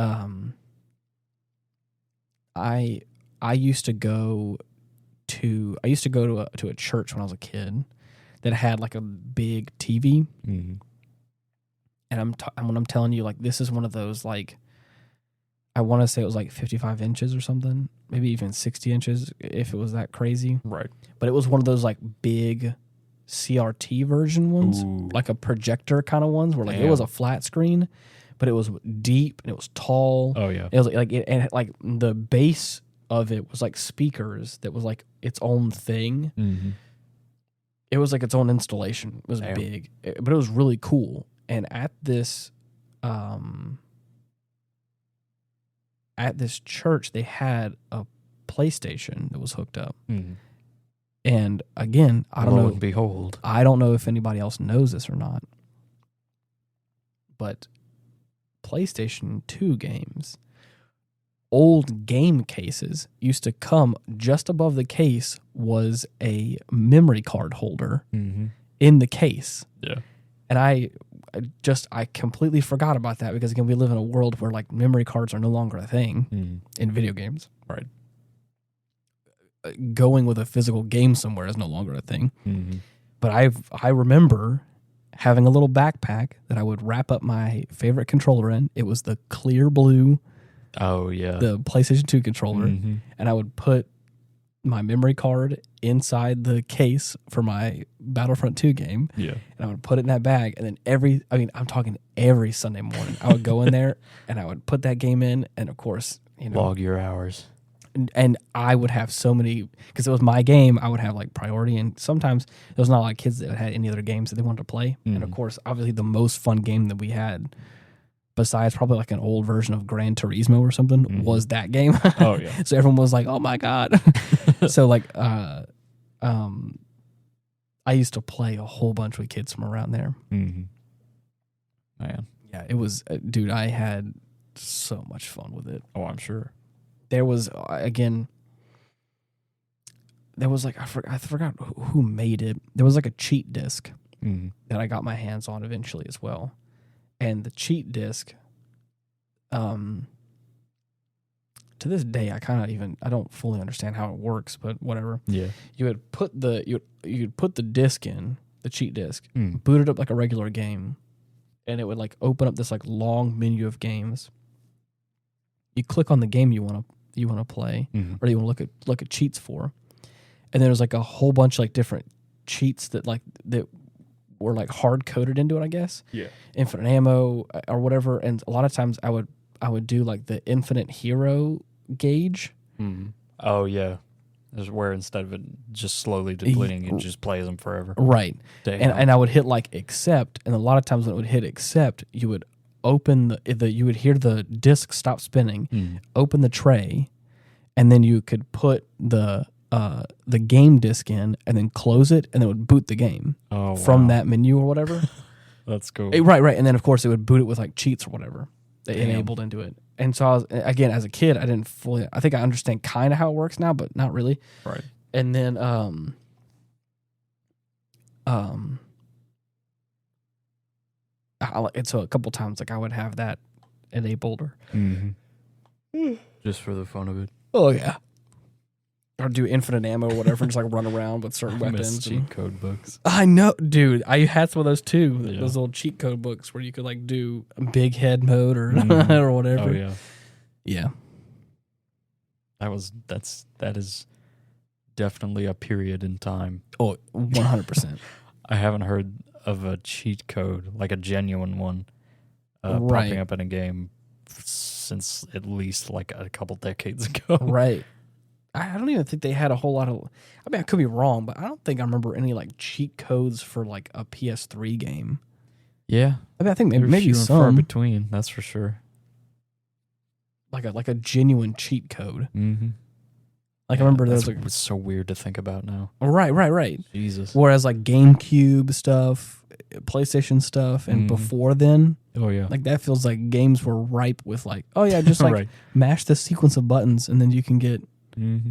I used to go to a church when I was a kid that had like a big TV, and when I'm telling you, like, this is one of those, like, I want to say it was like 55 inches or something, maybe even 60 inches if it was that crazy. Right. But it was one of those like big CRT version ones, like a projector kind of ones where like it was a flat screen, but it was deep and it was tall. Oh yeah. It was like the base of it was like speakers that was like its own thing. It was like its own installation. It was big, but it was really cool. And at this church, they had a PlayStation that was hooked up. And again, I don't know. Behold, I don't know if anybody else knows this or not, but PlayStation 2 games, old game cases used to come just above the case was a memory card holder in the case. Yeah. And I completely forgot about that because, again, we live in a world where like memory cards are no longer a thing in video games. Right. Going with a physical game somewhere is no longer a thing. But I remember having a little backpack that I would wrap up my favorite controller in. It was the clear blue. Oh yeah. The PlayStation 2 controller. And I would put my memory card inside the case for my Battlefront 2 game. Yeah. And I would put it in that bag. And then I'm talking every Sunday morning, I would go in there and I would put that game in. And of course, log your hours. And I would have so many, because it was my game, I would have like priority. And sometimes there was not a lot of kids that had any other games that they wanted to play. And of course, obviously the most fun game that we had, besides probably like an old version of Gran Turismo or something, was that game. Oh yeah. So everyone was like, oh my God. So like, I used to play a whole bunch with kids from around there. Man. Yeah, it was, dude, I had so much fun with it. Oh, I'm sure. There was, again, like, I forgot who made it. There was like a cheat disc that I got my hands on eventually as well. And the cheat disc to this day, I don't fully understand how it works, but whatever. Yeah. You would put you'd put the disc in, the cheat disc, boot it up like a regular game, and it would like open up this like long menu of games. You click on the game you want to play, or you want to look at cheats for, and there's like a whole bunch of like different cheats that were like hard coded into it, I guess. Yeah. Infinite ammo or whatever, and a lot of times I would do like the infinite hero gauge. Oh yeah, there's where instead of it just slowly depleting, it just plays them forever. Right. And I would hit like accept, and a lot of times when it would hit accept, you would open you would hear the disc stop spinning, open the tray, and then you could put the game disc in and then close it, and it would boot the game from that menu or whatever. That's cool. Right. And then of course it would boot it with like cheats or whatever they enabled into it. And so I was, again, as a kid, I didn't fully, I think I understand kind of how it works now, but not really. Right. And then so a couple times like I would have that enabled or just for the fun of it. Oh yeah. Or do infinite ammo or whatever, and just like run around with certain weapons. Cheat code books. I know, dude. I had some of those too. Yeah. Those little cheat code books where you could like do a big head mode or or whatever. Oh yeah. Yeah. That is definitely a period in time. Oh, 100%. I haven't heard of a cheat code, like a genuine one, popping up in a game since at least like a couple decades ago. Right. I don't even think they had a whole lot of... I mean, I could be wrong, but I don't think I remember any like cheat codes for like a PS3 game. Yeah. I mean, I think maybe some. Far between, that's for sure. Like a genuine cheat code. Mm-hmm. Like I remember that's it's so weird to think about now. Right. Jesus. Whereas like GameCube stuff, PlayStation stuff, and before then, oh yeah, like that feels like games were ripe with like, oh yeah, just like mash this sequence of buttons and then you can get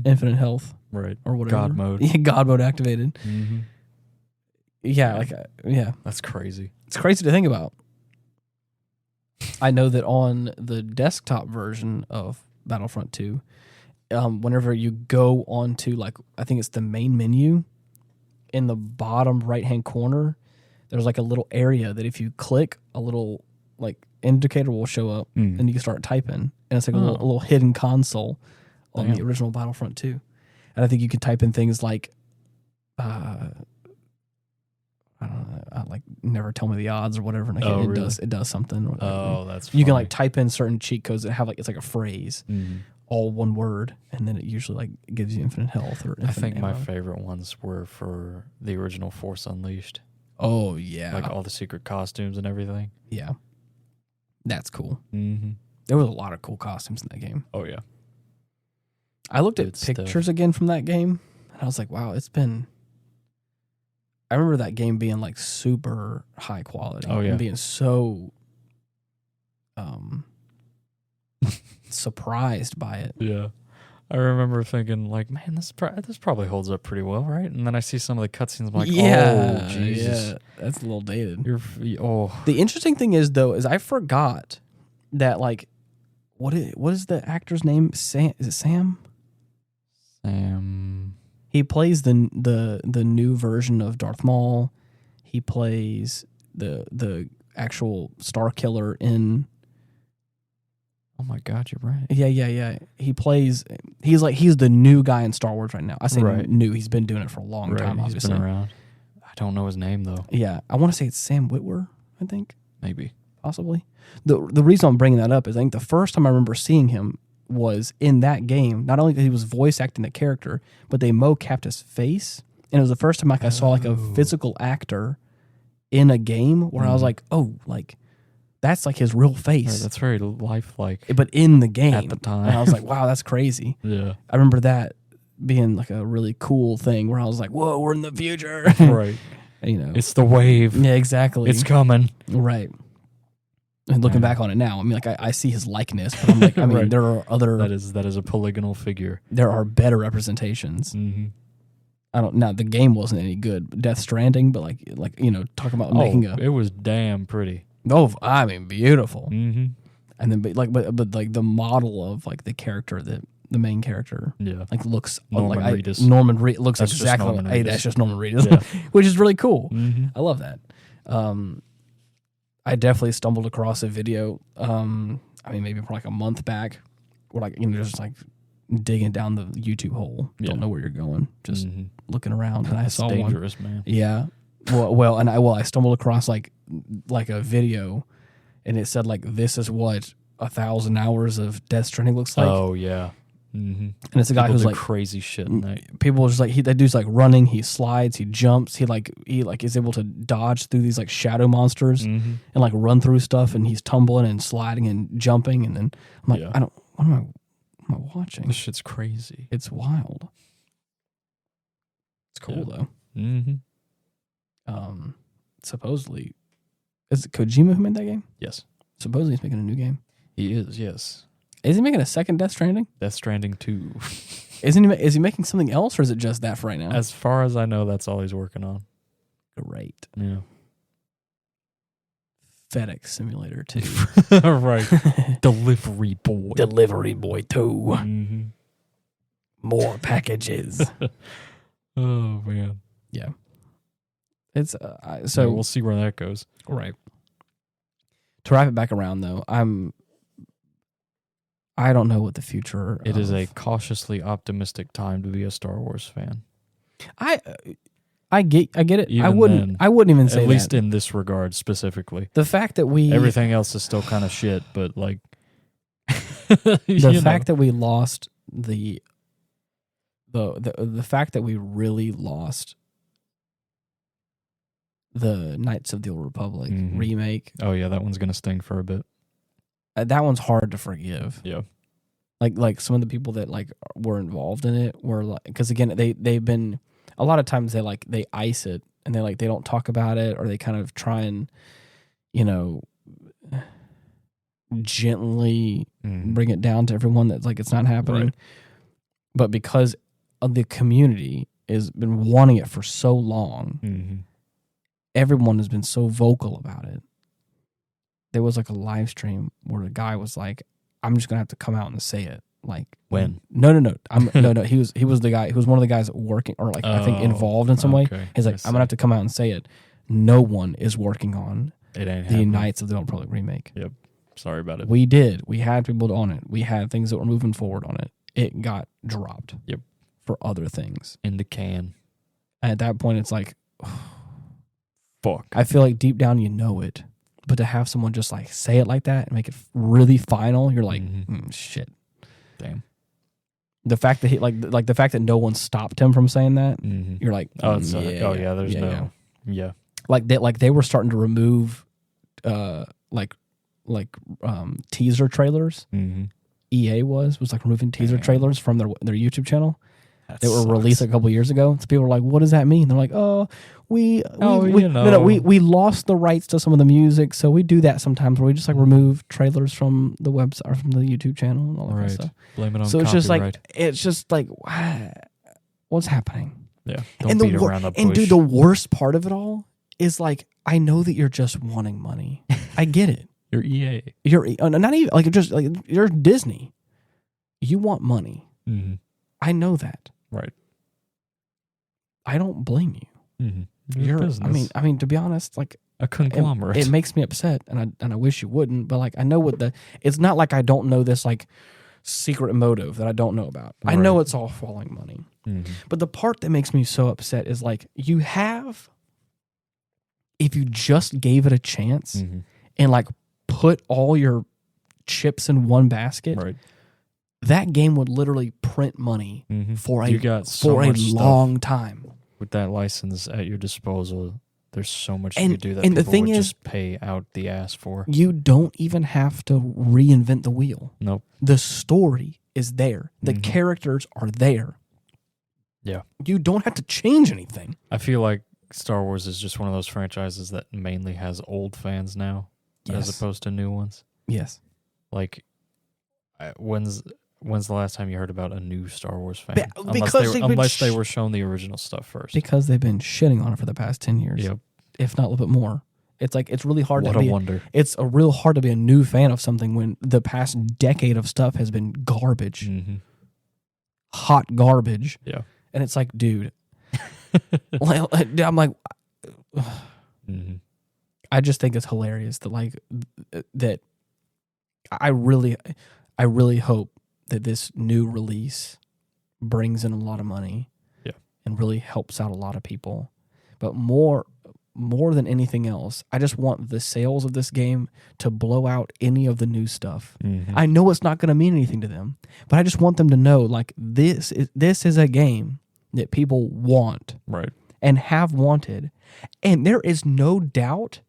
infinite health, right, or whatever. God mode. Yeah, God mode activated. Yeah, yeah. That's crazy. It's crazy to think about. I know that on the desktop version of Battlefront 2, whenever you go onto, like, I think it's the main menu, in the bottom right-hand corner, there's like a little area that if you click, a little like indicator will show up, and you can start typing, and it's like a little hidden console on the original Battlefront 2. And I think you could type in things like, I don't know, like never tell me the odds or whatever. And it does something. Oh, that's funny. You can like type in certain cheat codes that have like, it's like a phrase, all one word, and then it usually like gives you infinite health or infinite I think ammo. my favorite ones were for the original Force Unleashed. Oh yeah, like all the secret costumes and everything. Yeah, that's cool. Mm-hmm. There was a lot of cool costumes in that game. Oh yeah. I looked at pictures again from that game, and I was like, wow, it's been... I remember that game being like super high quality. Oh, yeah. And being so surprised by it. Yeah. I remember thinking like, man, this probably holds up pretty well, right? And then I see some of the cutscenes, I'm like, oh, Jesus. Yeah, that's a little dated. The interesting thing is, though, is I forgot that, like, what is the actor's name? Sam? Is it Sam? Sam. He plays the new version of Darth Maul. He plays the actual Star Killer in... Oh my God, you're right. Yeah. He's the new guy in Star Wars right now. I say new. He's been doing it for a long time, obviously. He's been around. I don't know his name, though. Yeah. I want to say it's Sam Witwer, I think. Maybe. Possibly. The reason I'm bringing that up is I think the first time I remember seeing him was in that game. Not only that he was voice acting the character, but they mo-capped his face. And it was the first time I saw like a physical actor in a game where I was like, oh, like that's like his real face. Right, that's very lifelike. But in the game. At the time. And I was like, wow, that's crazy. Yeah. I remember that being like a really cool thing where I was like, whoa, we're in the future. Right. It's the wave. Yeah, exactly. It's coming. Right. And looking back on it now, I mean, like I see his likeness, but I'm like, I mean, there are other... That is a polygonal figure. There are better representations. Mm-hmm. Now the game wasn't any good, Death Stranding, but like talking about making it was damn pretty. Oh, I mean, beautiful. Mm-hmm. And then, but like the model of like the character that the main character, like looks Norman like Reedus. Norman Reedus looks That's exactly just like that's just Norman Reedus, which is really cool. I love that. I definitely stumbled across a video. I mean, maybe for like a month back, where like just like digging down the YouTube hole. Don't know where you're going, just looking around, and I saw dangerous, one. Man. Yeah. Well, and I stumbled across like a video, and it said like this is what 1,000 hours of Death Stranding looks like. Oh yeah. And it's a guy who's like crazy shit in that. People are just like that dude's like running, he slides, he jumps, he is able to dodge through these like shadow monsters and like run through stuff, and he's tumbling and sliding and jumping, and then I'm like, what am I watching? This shit's crazy. It's wild. It's cool though. Supposedly, is it Kojima who made that game? Yes. Supposedly he's making a new game. He is, yes. Is he making a second Death Stranding? Death Stranding 2. Is he making something else, or is it just that for right now? As far as I know, that's all he's working on. Great. Yeah. FedEx Simulator 2. Right. Delivery Boy. Delivery Boy 2. More packages. Oh, man. Yeah. It's so we'll see where that goes. Right. To wrap it back around, though, I don't know what the future. It is a cautiously optimistic time to be a Star Wars fan. I get it. Even I wouldn't even say at least that. in this regard specifically. The fact that everything else is still kind of shit, but like the fact that we lost the fact that we really lost the Knights of the Old Republic remake. Oh yeah, that one's gonna sting for a bit. That one's hard to forgive. Yeah, like some of the people that like were involved in it were like, because again they've been a lot of times they ice it and they don't talk about it, or they kind of try and gently bring it down to everyone that's like it's not happening. Right. But because of the community has been wanting it for so long, everyone has been so vocal about it. There was like a live stream where a guy was like, "I'm just gonna have to come out and say it." Like when? No. No. He was the guy. He was one of the guys working, or like I think involved in some way. He's like, "I'm gonna have to come out and say it." No one is working on the Knights of the Old Republic remake. Yep. Sorry about it. We did. We had people on it. We had things that were moving forward on it. It got dropped. Yep. For other things. In the can. And at that point, it's like, fuck. I feel like deep down you know it, but to have someone just like say it like that and make it really final, you're like, shit. Damn. The fact that he like the fact that no one stopped him from saying that, you're like, there's no. Yeah. Like they were starting to remove, teaser trailers. EA was like removing teaser trailers from their YouTube channel. They were released a couple years ago. So people were like, "What does that mean?" They're like, we lost the rights to some of the music, so we do that sometimes where we just like remove trailers from the website or from the YouTube channel and all that kind of stuff." Blame it on so copyright. it's just like what's happening? Yeah. Don't beat around the bush. And dude, the worst part of it all is like, I know that you're just wanting money. I get it. You're EA. You're not even like just like you're Disney. You want money. I know that. Right. I don't blame you. You're I mean, to be honest, like a conglomerate. It makes me upset, and I wish you wouldn't. But like, I know it's not like I don't know this like secret motive that I don't know about. Right. I know it's all falling money. But the part that makes me so upset is like if you just gave it a chance and like put all your chips in one basket, right, that game would literally print money for a long time. With that license at your disposal, there's so much you could do that and people the thing would is, just pay out the ass for. You don't even have to reinvent the wheel. Nope. The story is there. The characters are there. Yeah. You don't have to change anything. I feel like Star Wars is just one of those franchises that mainly has old fans now, as opposed to new ones. Yes. Like, when's the last time you heard about a new Star Wars fan? Unless they were shown the original stuff first. Because they've been shitting on it for the past 10 years. Yep. If not a little bit more. It's like it's really hard What to a be. wonder. It's a real hard to be a new fan of something when the past decade of stuff has been garbage, hot garbage. Yeah, and it's like, dude, I'm like, I just think it's hilarious that like that. I really hope that this new release brings in a lot of money, and really helps out a lot of people. But more than anything else, I just want the sales of this game to blow out any of the new stuff. I know it's not going to mean anything to them, but I just want them to know, like, this is a game that people want, right, and have wanted, and there is no doubt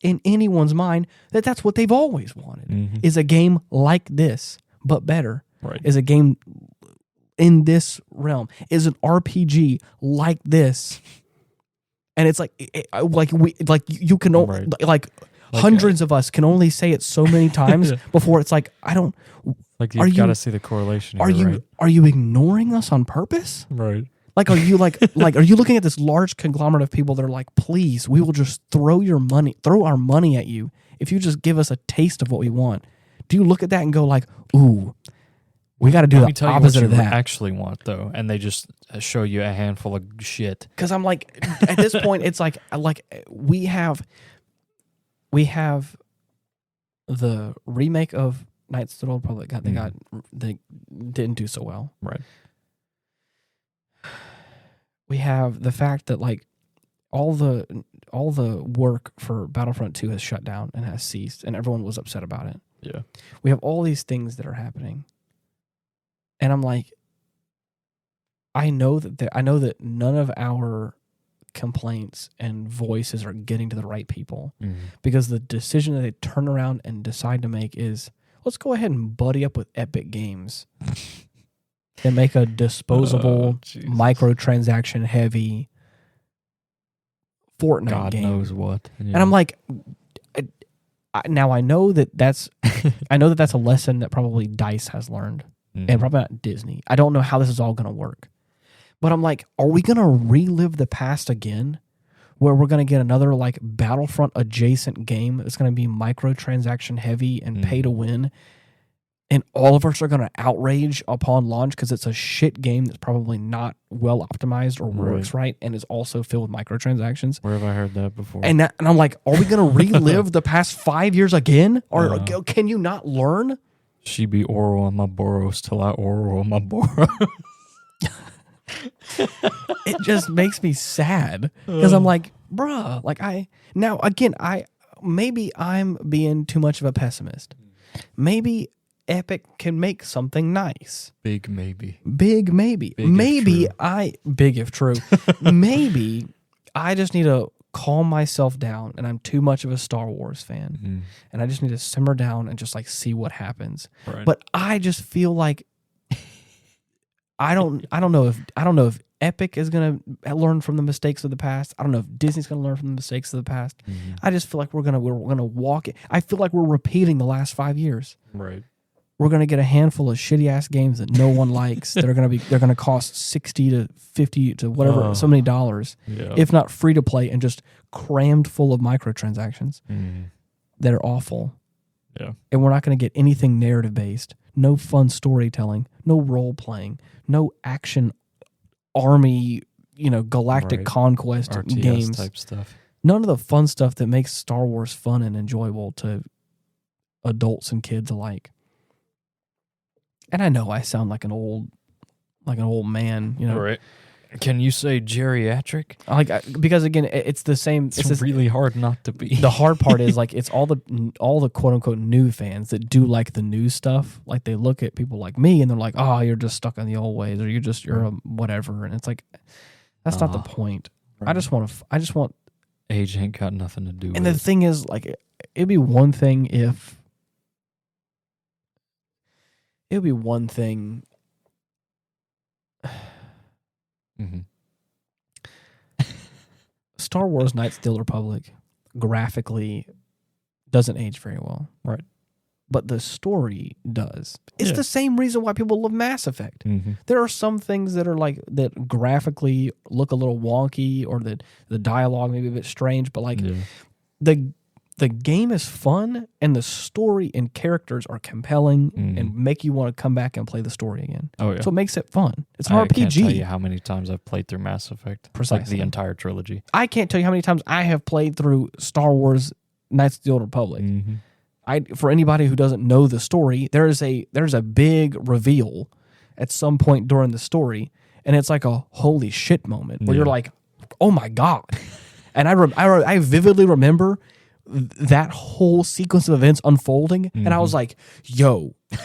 in anyone's mind that that's what they've always wanted, is a game like this, but better, right, is a game in this realm, is an RPG like this. And it's like, you can only, like hundreds of us can only say it so many times before it's like, I don't, like, you've got to see the correlation here, are you ignoring us on purpose? Right. Like, are you are you looking at this large conglomerate of people that are like, please, we will just throw our money at you if you just give us a taste of what we want? Do you look at that and go like, ooh, we got to do the opposite of that? Actually want, though, and they just show you a handful of shit. Because I'm like, at this point, it's like we have the remake of Knights of the Old Republic. They didn't do so well. Right. We have the fact that like all the work for Battlefront 2 has shut down and has ceased, and everyone was upset about it. Yeah. We have all these things that are happening. And I'm like, I know that none of our complaints and voices are getting to the right people, because the decision that they turn around and decide to make is, let's go ahead and buddy up with Epic Games and make a disposable, microtransaction heavy Fortnite God game. knows what. Yeah. And I'm like, now I know that that's a lesson that probably DICE has learned. And probably not Disney. I don't know how this is all going to work. But I'm like, are we going to relive the past again? Where we're going to get another like Battlefront adjacent game that's going to be microtransaction heavy and pay to win? And all of us are going to outrage upon launch because it's a shit game that's probably not well optimized or works right, and is also filled with microtransactions. Where have I heard that before? And I'm like, are we going to relive the past 5 years again? Or can you not learn? She be oral on my boros till I oral on my boro. It just makes me sad because I'm like, bruh, like maybe I'm being too much of a pessimist. Maybe Epic can make something nice. Big maybe. Big if true. Maybe I just need to calm myself down, and I'm too much of a Star Wars fan, and I just need to simmer down and just like see what happens. Right. But I just feel like I don't know if Epic is gonna learn from the mistakes of the past. I don't know if Disney's gonna learn from the mistakes of the past. I just feel like we're gonna walk it. I feel like we're repeating the last 5 years. Right. We're gonna get a handful of shitty ass games that no one likes. They're gonna cost $60 to $50 to whatever, so many dollars, if not free to play, and just crammed full of microtransactions that are awful. Yeah. And we're not gonna get anything narrative based. No fun storytelling. No role playing. No action army, galactic conquest RTS games type stuff. None of the fun stuff that makes Star Wars fun and enjoyable to adults and kids alike. And I know I sound like an old man, Right. Can you say geriatric? Because again, it's the same. It's really hard not to be. The hard part is like it's all the quote unquote new fans that do like the new stuff. Like they look at people like me and they're like, "Oh, you're just stuck in the old ways, or you're a whatever." And it's like that's not the point. Right. I just want age ain't got nothing to do with it. And the thing is, like, it'd be one thing if Star Wars Knights of the Old Republic graphically doesn't age very well. Right. But the story does. It's the same reason why people love Mass Effect. There are some things that are like that graphically look a little wonky, or that the dialogue may be a bit strange, but like the the game is fun and the story and characters are compelling and make you want to come back and play the story again. Oh yeah. So it makes it fun. It's an RPG. I can't tell you how many times I've played through Mass Effect. Precisely. Like the entire trilogy. I can't tell you how many times I have played through Star Wars Knights of the Old Republic. For anybody who doesn't know the story, there's a big reveal at some point during the story, and it's like a holy shit moment where you're like, oh my God. And I vividly remember that whole sequence of events unfolding, and I was like, yo, you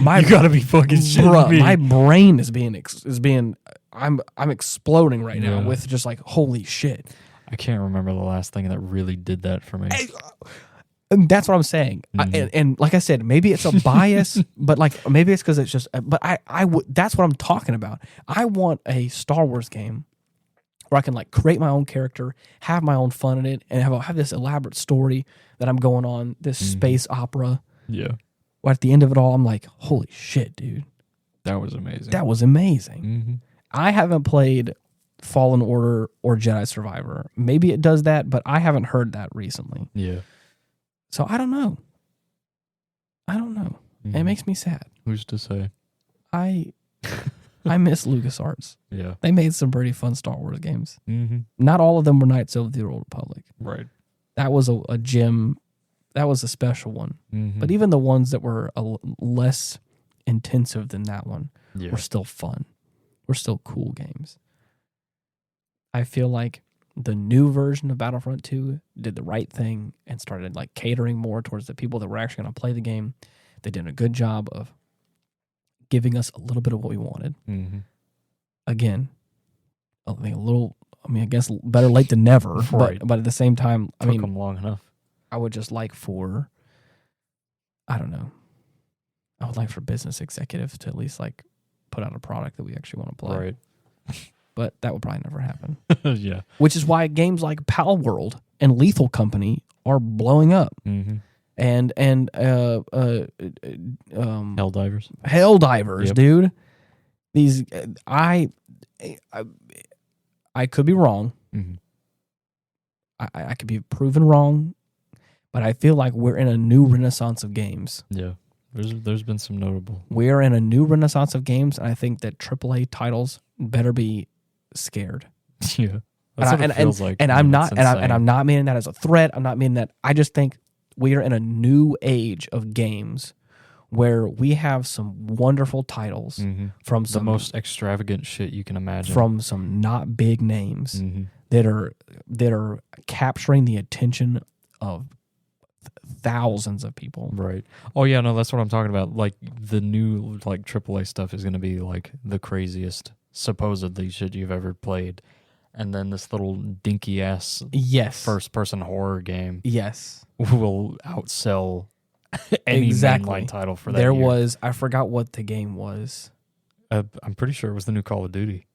gotta be fucking shitting me. My brain is being I'm exploding right now with just like, holy shit. I can't remember the last thing that really did that for me. And that's what I'm saying. And like I said, maybe it's a bias, but like maybe it's because it's just. But that's what I'm talking about. I want a Star Wars game where I can like create my own character, have my own fun in it, and have this elaborate story that I'm going on, this space opera. Yeah. Where at the end of it all, I'm like, holy shit, dude. That was amazing. That was amazing. I haven't played Fallen Order or Jedi Survivor. Maybe it does that, but I haven't heard that recently. Yeah. So I don't know. It makes me sad. Who's to say? I miss LucasArts. Yeah. They made some pretty fun Star Wars games. Not all of them were Knights of the Old Republic. Right. That was a gem. That was a special one. But even the ones that were less intensive than that one were still fun. Were still cool games. I feel like the new version of Battlefront 2 did the right thing and started like catering more towards the people that were actually going to play the game. They did a good job of giving us a little bit of what we wanted. Again, I guess better late than never. Right. But at the same time, Took them long enough. I would just like I would like for business executives to at least like put out a product that we actually want to play. Right. But that would probably never happen. Yeah. Which is why games like Pal World and Lethal Company are blowing up. And Helldivers, dude. These I could be wrong. I could be proven wrong, but I feel like we're in a new renaissance of games. Yeah. There's been some notable. We're in a new renaissance of games, and I think that AAA titles better be scared. Yeah, that's what it feels like. And I'm not meaning that as a threat. I'm not meaning that. I just think we are in a new age of games where we have some wonderful titles from some the most extravagant shit you can imagine, from some not big names that are capturing the attention of thousands of people. Right. Oh yeah, no, that's what I'm talking about. Like the new like AAA stuff is going to be like the craziest supposedly shit you've ever played, and then this little dinky ass first person horror game will outsell any mainline title for that. There was, I forgot what the game was. I'm pretty sure it was the new Call of Duty.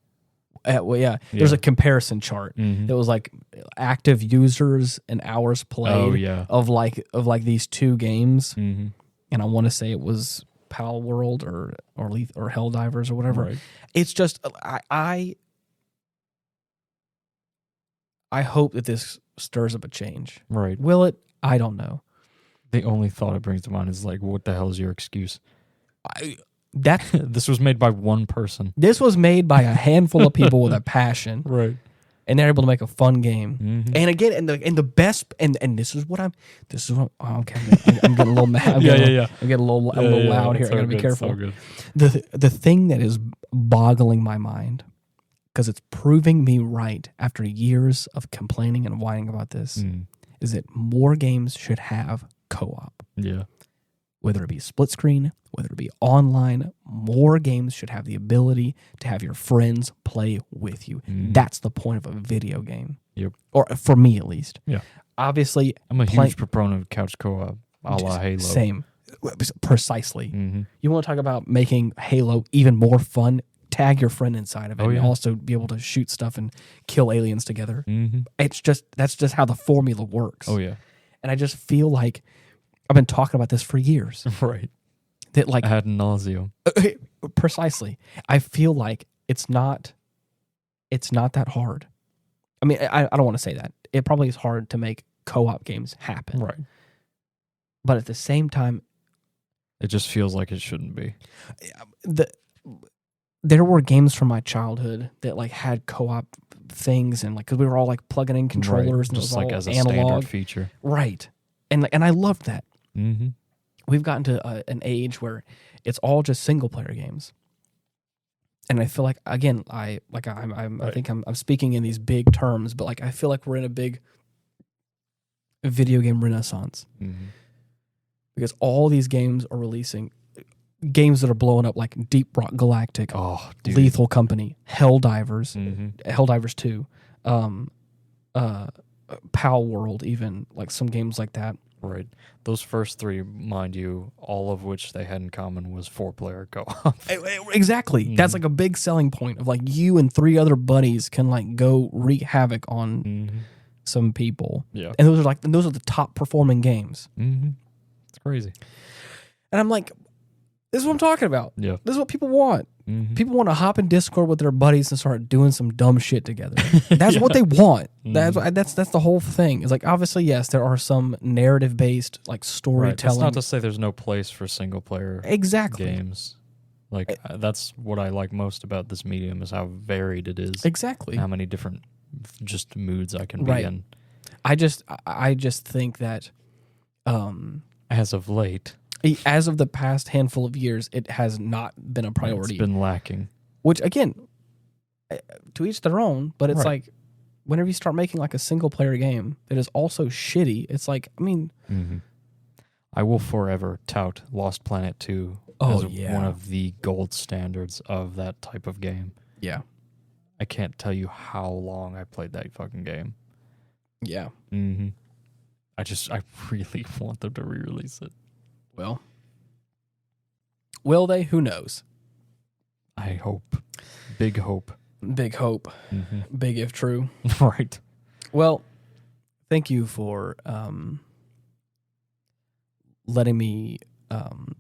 There's a comparison chart. That was like active users and hours played of like these two games. And I want to say it was Pal World or Helldivers or whatever. Right. It's just I hope that this stirs up a change. Right. Will it? I don't know. The only thought it brings to mind is like, what the hell is your excuse? This was made by one person. This was made by a handful of people with a passion, right? And they're able to make a fun game. And again, and the best, and this is what I'm getting a little mad. I'm getting a little loud here. I gotta be careful. The thing that is boggling my mind, because it's proving me right after years of complaining and whining about this, is that more games should have co-op. Yeah. Whether it be split screen, whether it be online, more games should have the ability to have your friends play with you. That's the point of a video game. Yep. Or for me, at least. Yeah. Obviously, I'm a huge proponent of couch co-op, a la Halo. Same. Precisely. You want to talk about making Halo even more fun? Tag your friend inside of it and also be able to shoot stuff and kill aliens together. That's just how the formula works. Oh, yeah. And I just feel like I've been talking about this for years. Right. That like ad nauseum. Precisely. I feel like it's not that hard. I mean, I don't want to say that. It probably is hard to make co-op games happen. Right. But at the same time, it just feels like it shouldn't be. There were games from my childhood that like had co-op things, and like because we were all like plugging in controllers, and just it was like all as a analog standard feature, right? And I loved that. Mm-hmm. We've gotten to an age where it's all just single player games, and I feel like again, I think I'm speaking in these big terms, but like I feel like we're in a big video game renaissance because all these games are releasing. Games that are blowing up like Deep Rock Galactic, Lethal Company, Helldivers, Helldivers 2, Pal World, even like some games like that. Right. Those first three, mind you, all of which they had in common was 4-player co-op. Exactly. That's like a big selling point of like you and 3 other buddies can like go wreak havoc on some people. Yeah. And those are the top performing games. It's crazy. And I'm like, this is what I'm talking about. Yeah. This is what people want. People want to hop in Discord with their buddies and start doing some dumb shit together. That's what they want. That's the whole thing. It's like, obviously, yes, there are some narrative-based like storytelling. Right. That's not to say there's no place for single-player games. Like, that's what I like most about this medium is how varied it is. Exactly. How many different just moods I can be in. I just think that as of late, as of the past handful of years, it has not been a priority. It's been lacking. Which, again, to each their own, but it's like, whenever you start making like a single-player game that is also shitty, it's like, I mean... I will forever tout Lost Planet 2 as one of the gold standards of that type of game. Yeah. I can't tell you how long I played that fucking game. Yeah. I really want them to re-release it. Well, will they? Who knows? I hope. Big hope. Big hope. Big if true. Right. Well, thank you for letting me...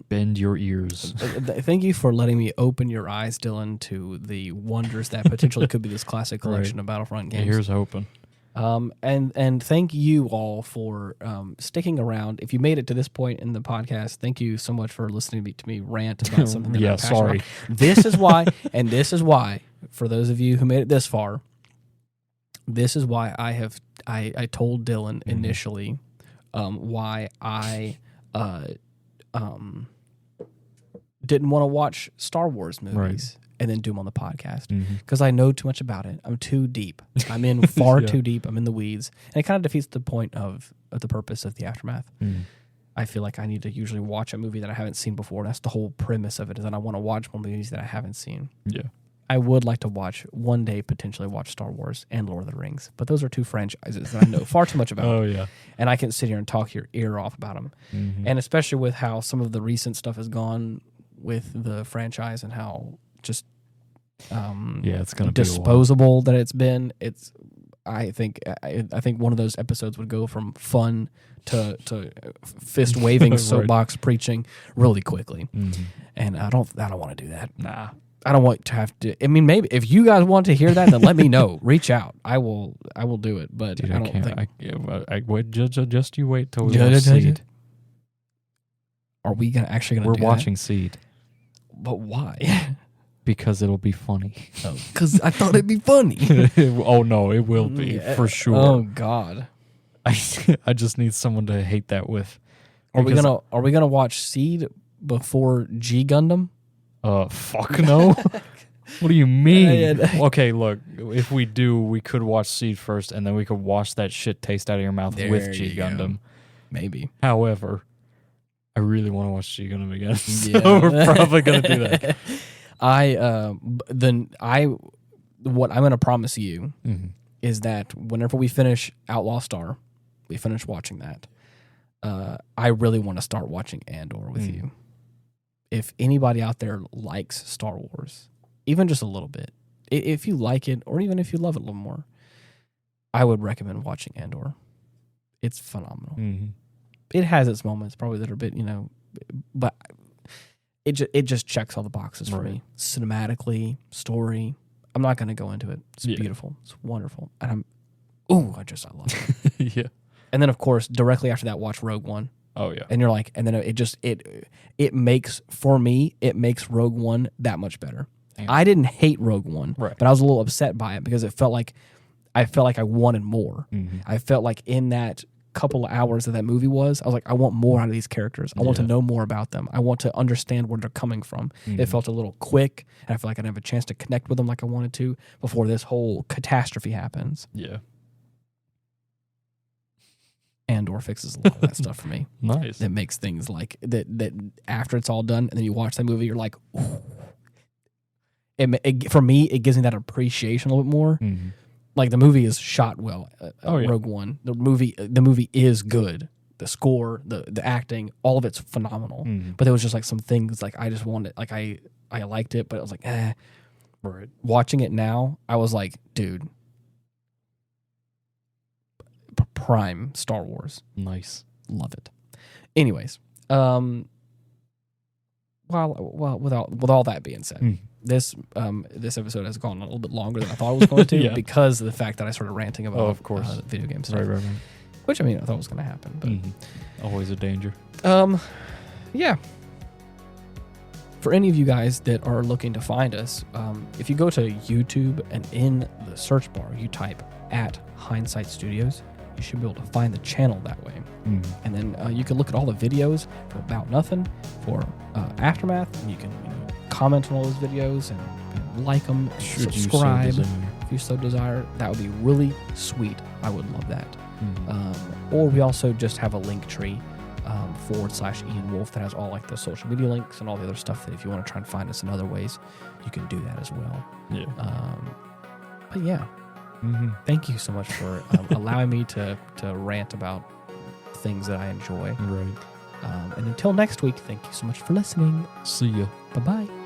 bend your ears. Thank you for letting me open your eyes, Dylan, to the wonders that potentially could be this classic collection of Battlefront games. Here's hoping. And thank you all for sticking around. If you made it to this point in the podcast, thank you so much for listening to me rant about something that I'm passionate about. This is why, for those of you who made it this far, this is why I told Dylan initially why I didn't want to watch Star Wars movies. And then do them on the podcast because I know too much about it. I'm too deep. I'm in far too deep. I'm in the weeds, and it kind of defeats the point of the purpose of the aftermath. I feel like I need to usually watch a movie that I haven't seen before. That's the whole premise of it. Is that I want to watch more movies that I haven't seen. Yeah, I would like to one day potentially watch Star Wars and Lord of the Rings, but those are two franchises that I know far too much about. Oh yeah, and I can sit here and talk your ear off about them, and especially with how some of the recent stuff has gone with the franchise and how just it's gonna disposable that it's been. I think one of those episodes would go from fun to fist waving soapbox preaching really quickly, and I don't want to do that. Nah, I don't want to have to. I mean, maybe if you guys want to hear that, then let me know. Reach out. I will do it. But dude, I don't think. Just you wait till we watch Seed. Are we actually gonna? We're watching Seed. But why? Because it'll be funny. Because I thought it'd be funny. Oh no, it will be for sure. Oh God, I just need someone to hate that with. Are we gonna watch Seed before G Gundam? Fuck no. What do you mean? Okay, look, if we do, we could watch Seed first, and then we could wash that shit taste out of your mouth with G Gundam. Maybe. However, I really want to watch G Gundam again, so we're probably gonna do that. What I'm going to promise you is that whenever we finish Outlaw Star, we finish watching that, I really want to start watching Andor with you. If anybody out there likes Star Wars, even just a little bit, if you like it, or even if you love it a little more, I would recommend watching Andor. It's phenomenal. It has its moments, probably that are a bit, but... It just checks all the boxes for me. Cinematically, story. I'm not going to go into it. It's beautiful. It's wonderful. And I love it. Yeah. And then, of course, directly after that, watch Rogue One. Oh, yeah. And you're like, and then it makes, for me, it makes Rogue One that much better. Damn. I didn't hate Rogue One, but I was a little upset by it because I felt like I wanted more. Mm-hmm. I felt like in that couple of hours that movie was, I was like, I want more out of these characters. I want to know more about them. I want to understand where they're coming from. Mm-hmm. It felt a little quick, and I feel like I didn't have a chance to connect with them like I wanted to before this whole catastrophe happens. Yeah. Andor fixes a lot of that stuff for me. Nice. That makes things like that after it's all done, and then you watch that movie, you're like, ooh. For me, it gives me that appreciation a little bit more. Mm-hmm. Like the movie is shot well. Rogue One. The movie is good. The score, the acting, all of it's phenomenal. Mm-hmm. But there was just like some things like I just wanted, like I liked it, but I was like, eh. Right. Watching it now, I was like, dude, prime Star Wars. Nice. Love it. Anyways, with all that being said, this episode has gone a little bit longer than I thought it was going to because of the fact that I started ranting about video games. Right. Which, I mean, I thought was going to happen. But always a danger. Yeah. For any of you guys that are looking to find us, if you go to YouTube and in the search bar, you type @Hindsight Studios, you should be able to find the channel that way. And then you can look at all the videos for About Nothing, for Aftermath, and you can comment on all those videos and like them, subscribe if you so desire. That would be really sweet. I would love that. Or we also just have a link tree /Ian Wolf that has all like the social media links and all the other stuff that if you want to try and find us in other ways, you can do that as well. Yeah. But yeah. Thank you so much for allowing me to rant about things that I enjoy. Right. And until next week, thank you so much for listening. See ya. Bye-bye.